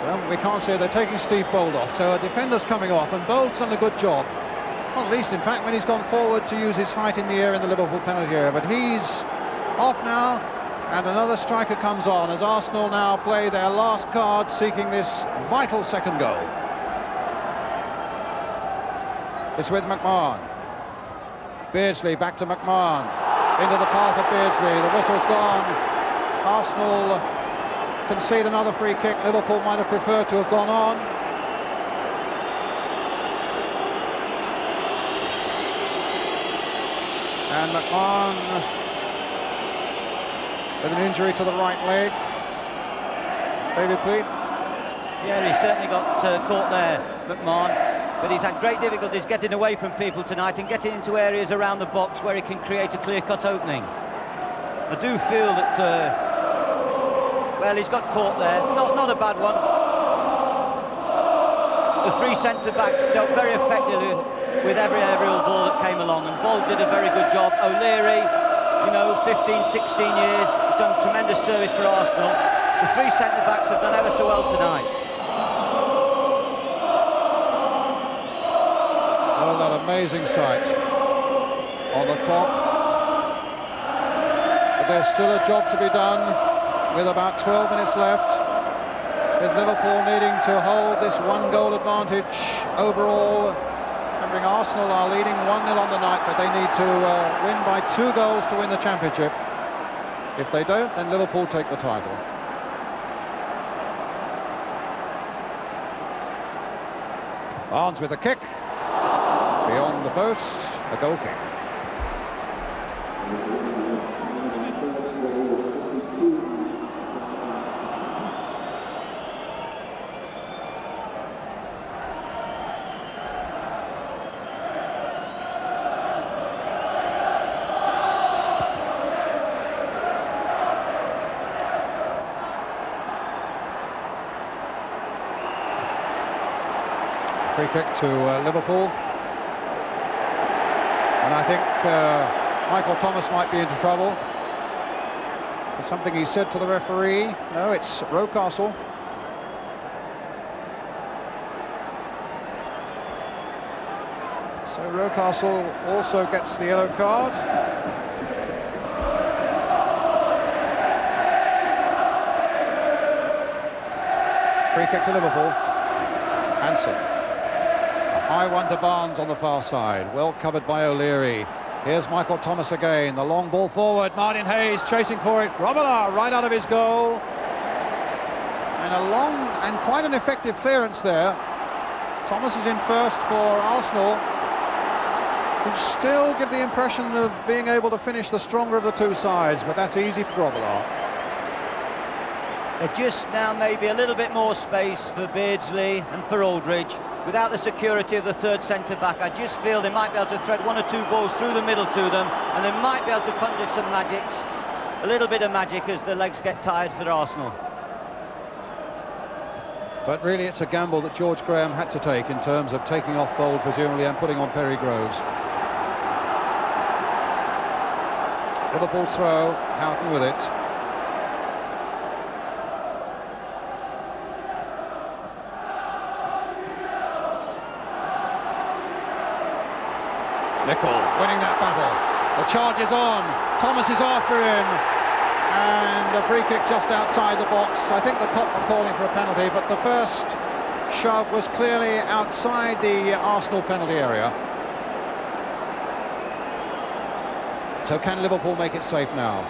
Well, we can't say they're taking Steve Bold off, so a defender's coming off, and Bold's done a good job. Not least, in fact, when he's gone forward to use his height in the air in the Liverpool penalty area. But he's off now, and another striker comes on as Arsenal now play their last card, seeking this vital second goal. It's with McMahon. Beardsley back to McMahon. Into the path of Beardsley. The whistle's gone. Arsenal concede another free kick. Liverpool might have preferred to have gone on. And McMahon with an injury to the right leg. David Pleat. Yeah, he certainly got caught there, McMahon. But he's had great difficulties getting away from people tonight and getting into areas around the box where he can create a clear-cut opening. I do feel that, well, he's got caught there. Not a bad one. The 3 centre-backs dealt very effectively with every aerial ball that came along, and Bold did a very good job. O'Leary, you know, 15, 16 years, he's done tremendous service for Arsenal. The 3 centre-backs have done ever so well tonight. Oh, that amazing sight on the clock. But there's still a job to be done with about 12 minutes left, with Liverpool needing to hold this 1-goal advantage overall. Remembering Arsenal are leading 1-0 on the night, but they need to win by 2 goals to win the championship. If they don't, then Liverpool take the title. Barnes with a kick. Beyond the post, a goal kick. Free kick to Liverpool. And I think Michael Thomas might be into trouble for something he said to the referee. No, it's Rocastle. So Rocastle also gets the yellow card. Free kick to Liverpool. Hansen. High one to Barnes on the far side, well covered by O'Leary. Here's Michael Thomas again, the long ball forward, Martin Hayes chasing for it, Grobbelaar right out of his goal. And a long and quite an effective clearance there. Thomas is in first for Arsenal, who still give the impression of being able to finish the stronger of the 2 sides, but that's easy for Grobbelaar. There just now maybe a little bit more space for Beardsley and for Aldridge. Without the security of the third centre-back, I just feel they might be able to thread one or two balls through the middle to them, and they might be able to conjure some magics, a little bit of magic as the legs get tired for Arsenal. But really it's a gamble that George Graham had to take in terms of taking off Bold, presumably, and putting on Perry Groves. Liverpool's throw, Houghton with it. Nicol winning that battle. The charge is on. Thomas is after him. And a free kick just outside the box. I think the cop were calling for a penalty, but the first shove was clearly outside the Arsenal penalty area. So can Liverpool make it safe now?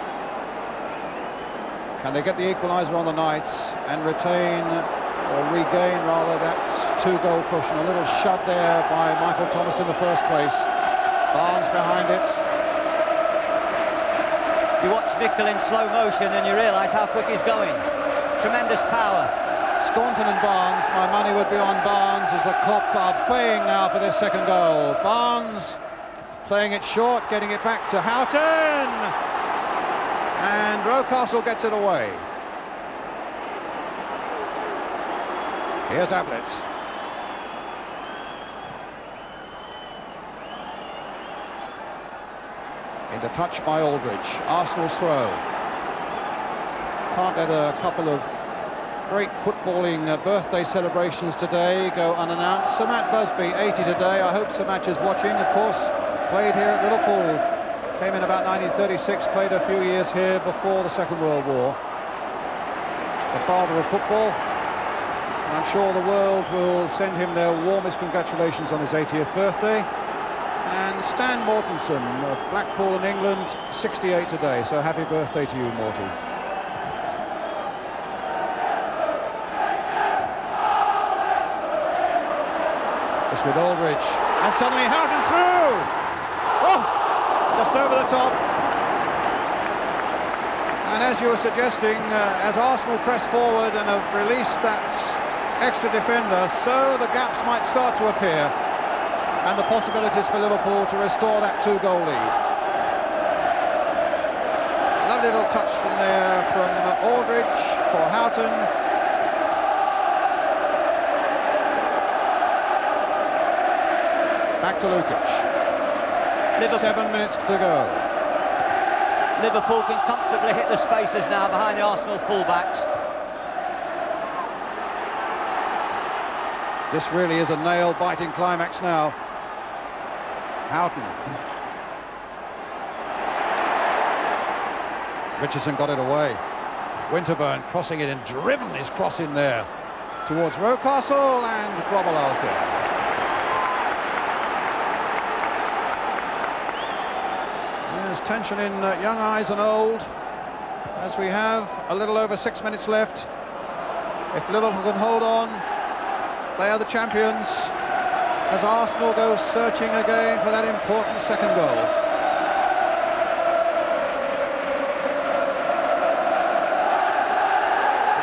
Can they get the equaliser on the night and retain, or regain rather, that two-goal cushion? A little shove there by Michael Thomas in the first place. Barnes behind it. You watch Nicol in slow motion and you realise how quick he's going. Tremendous power. Staunton and Barnes, my money would be on Barnes, as the Kop are baying now for their second goal. Barnes playing it short, getting it back to Houghton, and Rocastle gets it away. Here's Ablett. Into touch by Aldridge. Arsenal's throw. Can't let a couple of great footballing birthday celebrations today go unannounced. Sir Matt Busby, 80 today. I hope Sir Matt is watching. Of course, played here at Liverpool. Came in about 1936, played a few years here before the Second World War. The father of football. And I'm sure the world will send him their warmest congratulations on his 80th birthday. And Stan Mortensen of Blackpool in England, 68 today, so happy birthday to you, Morty. This with Aldridge, and suddenly Houghton's through! Oh! Just over the top. And as you were suggesting, as Arsenal press forward and have released that extra defender, so the gaps might start to appear, and the possibilities for Liverpool to restore that two-goal lead. Lovely little touch from there from Aldridge for Houghton. Back to Lukic. 7 minutes to go. Liverpool can comfortably hit the spaces now behind the Arsenal fullbacks. This really is a nail-biting climax now. Houghton. Richardson got it away. Winterburn crossing it and driven his cross in there towards Rocastle, and Grobbelaar's there. There's tension in young eyes and old, as we have a little over 6 minutes left. If Liverpool can hold on, they are the champions, as Arsenal go searching again for that important second goal.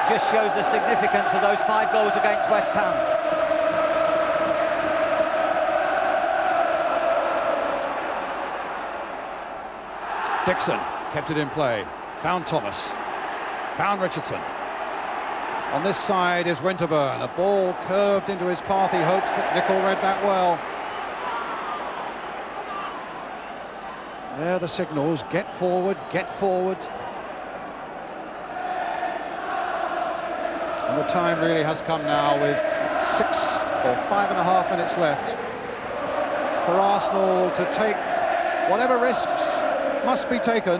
It just shows the significance of those 5 goals against West Ham. Dixon kept it in play, found Thomas, found Richardson. On this side is Winterburn, a ball curved into his path, he hopes, but Nicol read that well. There are the signals, get forward, get forward. And the time really has come now, with 6 or 5.5 minutes left, for Arsenal to take whatever risks must be taken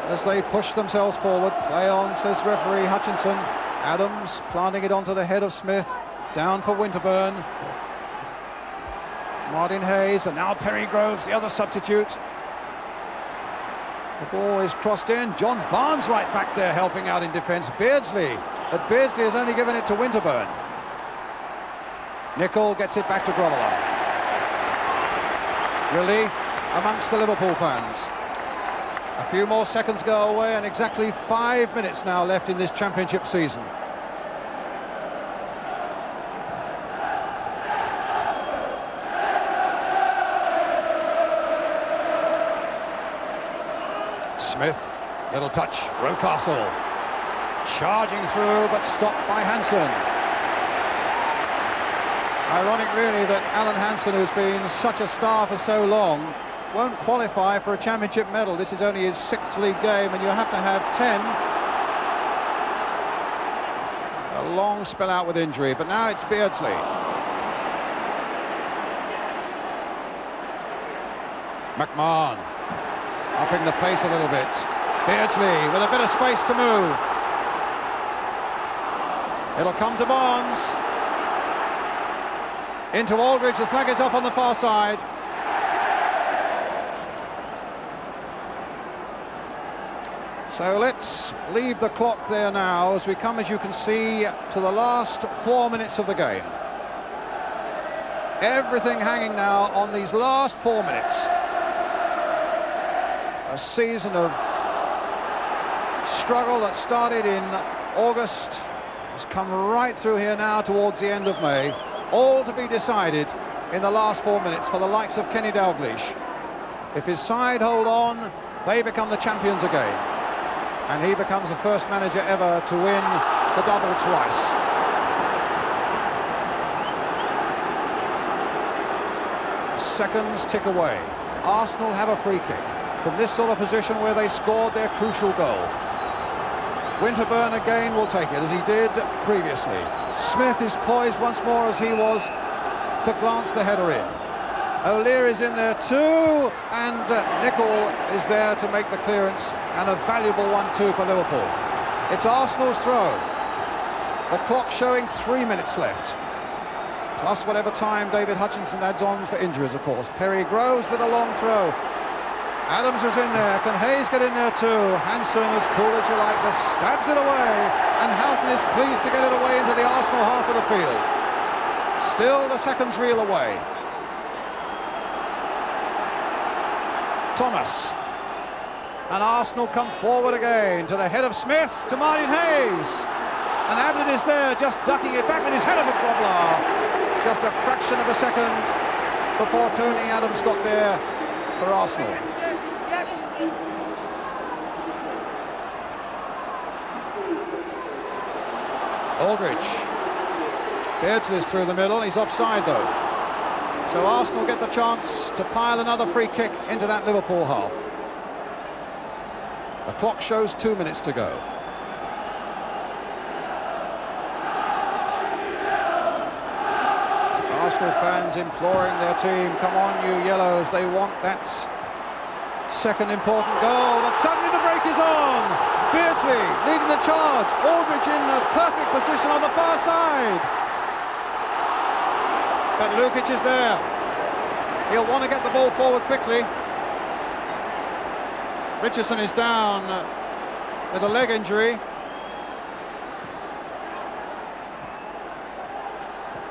as they push themselves forward. Play on, says referee Hutchinson. Adams planting it onto the head of Smith. Down for Winterburn. Martin Hayes, and now Perry Groves, the other substitute. The ball is crossed in. John Barnes right back there helping out in defence. Beardsley, but Beardsley has only given it to Winterburn. Nicol gets it back to Grobbelaar. Relief amongst the Liverpool fans. A few more seconds go away and exactly 5 minutes now left in this championship season. Smith, little touch, Rocastle charging through but stopped by Hansen. Ironic really that Alan Hansen, who's been such a star for so long, won't qualify for a championship medal. This is only his 6th league game and you have to have 10. A long spell out with injury, but now it's Beardsley. McMahon upping the pace a little bit. Beardsley with a bit of space to move. It'll come to Barnes. Into Aldridge, the flag is up on the far side. So let's leave the clock there now as we come, as you can see, to the last 4 minutes of the game. Everything hanging now on these last 4 minutes. A season of struggle that started in August has come right through here now towards the end of May, all to be decided in the last 4 minutes for the likes of Kenny Dalglish. If his side hold on, they become the champions again, and he becomes the first manager ever to win the double twice. Seconds tick away. Arsenal have a free kick from this sort of position where they scored their crucial goal. Winterburn again will take it, as he did previously. Smith is poised once more, as he was, to glance the header in. O'Leary is in there too, and Nicol is there to make the clearance, and a valuable one too for Liverpool. It's Arsenal's throw. The clock showing 3 minutes left, plus whatever time David Hutchinson adds on for injuries, of course. Perry Groves with a long throw. Adams was in there. Can Hayes get in there too? Hansen, as cool as you like, just stabs it away, and Houghton is pleased to get it away into the Arsenal half of the field. Still the seconds reel away. Thomas. And Arsenal come forward again to the head of Smith, to Martin Hayes. And Ablett is there, just ducking it back with his head of a grobbler. Just a fraction of a second before Tony Adams got there for Arsenal. Aldridge. Beardsley's through the middle, he's offside though. So Arsenal get the chance to pile another free kick into that Liverpool half. The clock shows 2 minutes to go. Arsenal fans imploring their team, come on you yellows, they want that second important goal, but suddenly the break is on. Beardsley leading the charge, Aldridge in a perfect position on the far side. But Lukic is there. He'll want to get the ball forward quickly. Richardson is down with a leg injury.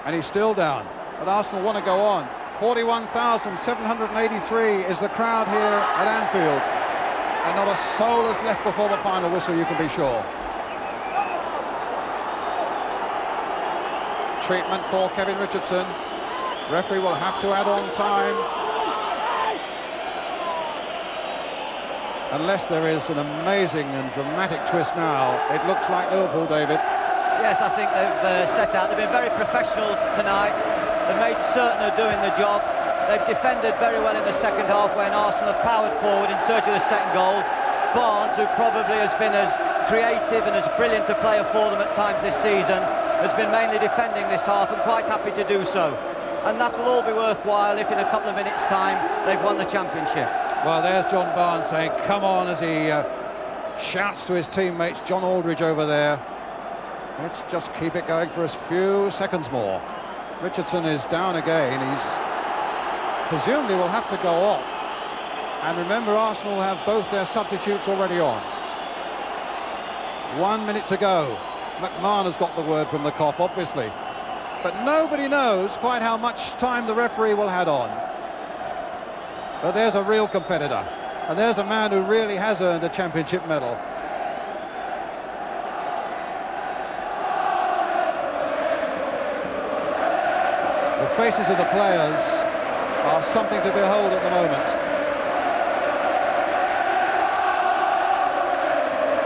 And he's still down, but Arsenal want to go on. 41,783 is the crowd here at Anfield, and not a soul is left before the final whistle, you can be sure. Treatment for Kevin Richardson. Referee will have to add on time, unless there is an amazing and dramatic twist now. It looks like Liverpool, David. Yes, I think they've set out. They've been very professional tonight. They've made certain of doing the job. They've defended very well in the second half when Arsenal have powered forward in search of the second goal. Barnes, who probably has been as creative and as brilliant a player for them at times this season, has been mainly defending this half and quite happy to do so. And that will all be worthwhile if in a couple of minutes' time they've won the championship. Well, there's John Barnes saying, come on, as he shouts to his teammates, John Aldridge over there. Let's just keep it going for a few seconds more. Richardson is down again. He's presumably will have to go off. And remember, Arsenal have both their substitutes already on. 1 minute to go. McMahon has got the word from the cop, obviously. But nobody knows quite how much time the referee will have on. But there's a real competitor. And there's a man who really has earned a championship medal. The faces of the players are something to behold at the moment.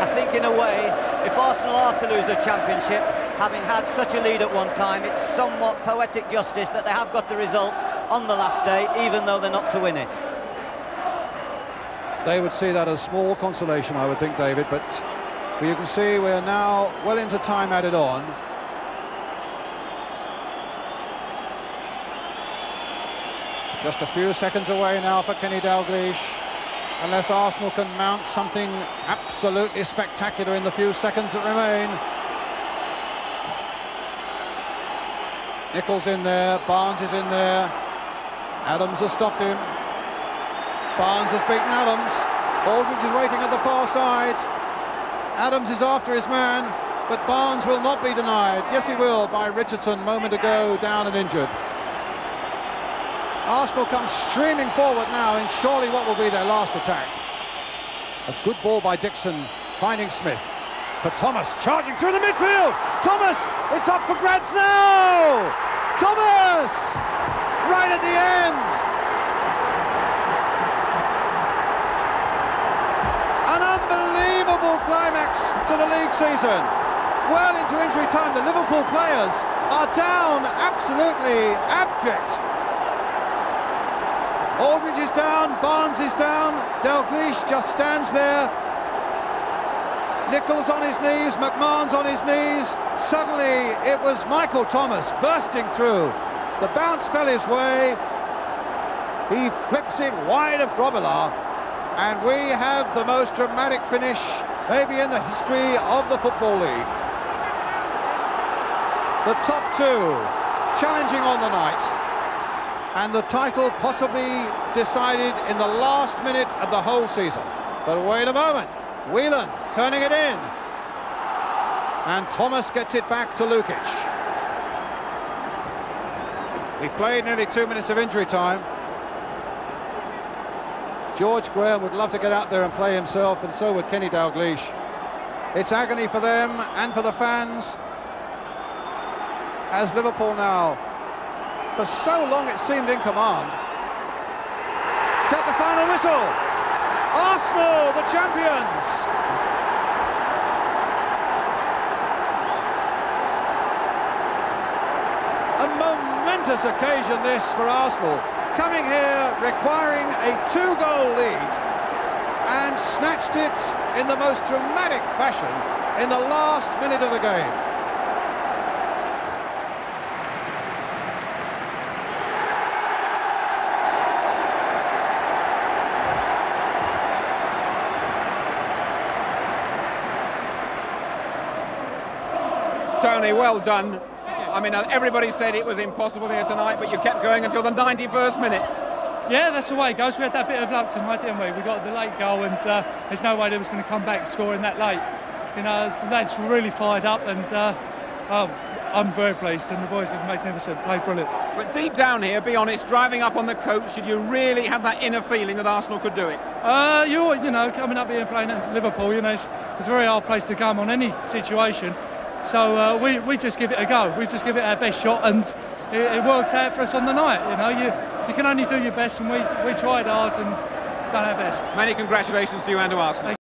I think in a way, if Arsenal are to lose the championship, having had such a lead at one time, it's somewhat poetic justice that they have got the result on the last day, even though they're not to win it. They would see that as small consolation, I would think, David, but you can see we're now well into time added on. Just a few seconds away now for Kenny Dalglish, unless Arsenal can mount something absolutely spectacular in the few seconds that remain. Nichols in there, Barnes is in there, Adams has stopped him. Barnes has beaten Adams. Aldridge is waiting at the far side. Adams is after his man, but Barnes will not be denied. Yes, he will, by Richardson moment ago, down and injured. Arsenal come streaming forward now in surely what will be their last attack. A good ball by Dixon, finding Smith. For Thomas, charging through the midfield. Thomas, it's up for grabs now! Thomas! Right at the end! An unbelievable climax to the league season. Well into injury time, the Liverpool players are down, absolutely abject. Aldridge is down, Barnes is down, Dalglish just stands there. Nichols on his knees, McMahon's on his knees. Suddenly it was Michael Thomas bursting through. The bounce fell his way. He flips it wide of Grobbelaar. And we have the most dramatic finish maybe in the history of the Football League. The top two challenging on the night, and the title possibly decided in the last minute of the whole season. But wait a moment, Whelan turning it in, and Thomas gets it back to Lukic. We played nearly 2 minutes of injury time. George Graham would love to get out there and play himself, and so would Kenny Dalglish. It's agony for them and for the fans, as Liverpool now, for so long it seemed in command, set the final whistle. Arsenal, the champions! A momentous occasion this for Arsenal, coming here requiring a 2-goal lead, and snatched it in the most dramatic fashion in the last minute of the game. Tony, well done. I mean, everybody said it was impossible here tonight, but you kept going until the 91st minute. Yeah, that's the way it goes. We had that bit of luck tonight, didn't we? We got the late goal, and there's no way they was going to come back scoring that late. You know, the lads were really fired up, and I'm very pleased, and the boys are magnificent, played brilliant. But deep down here, be honest, driving up on the coach, should you really have that inner feeling that Arsenal could do it? You know, coming up here and playing at Liverpool, you know, it's a very hard place to come on any situation. So we just give it a go. We just give it our best shot, and it worked out for us on the night. You know, you can only do your best, and we tried hard and done our best. Many congratulations to you and to Arsenal.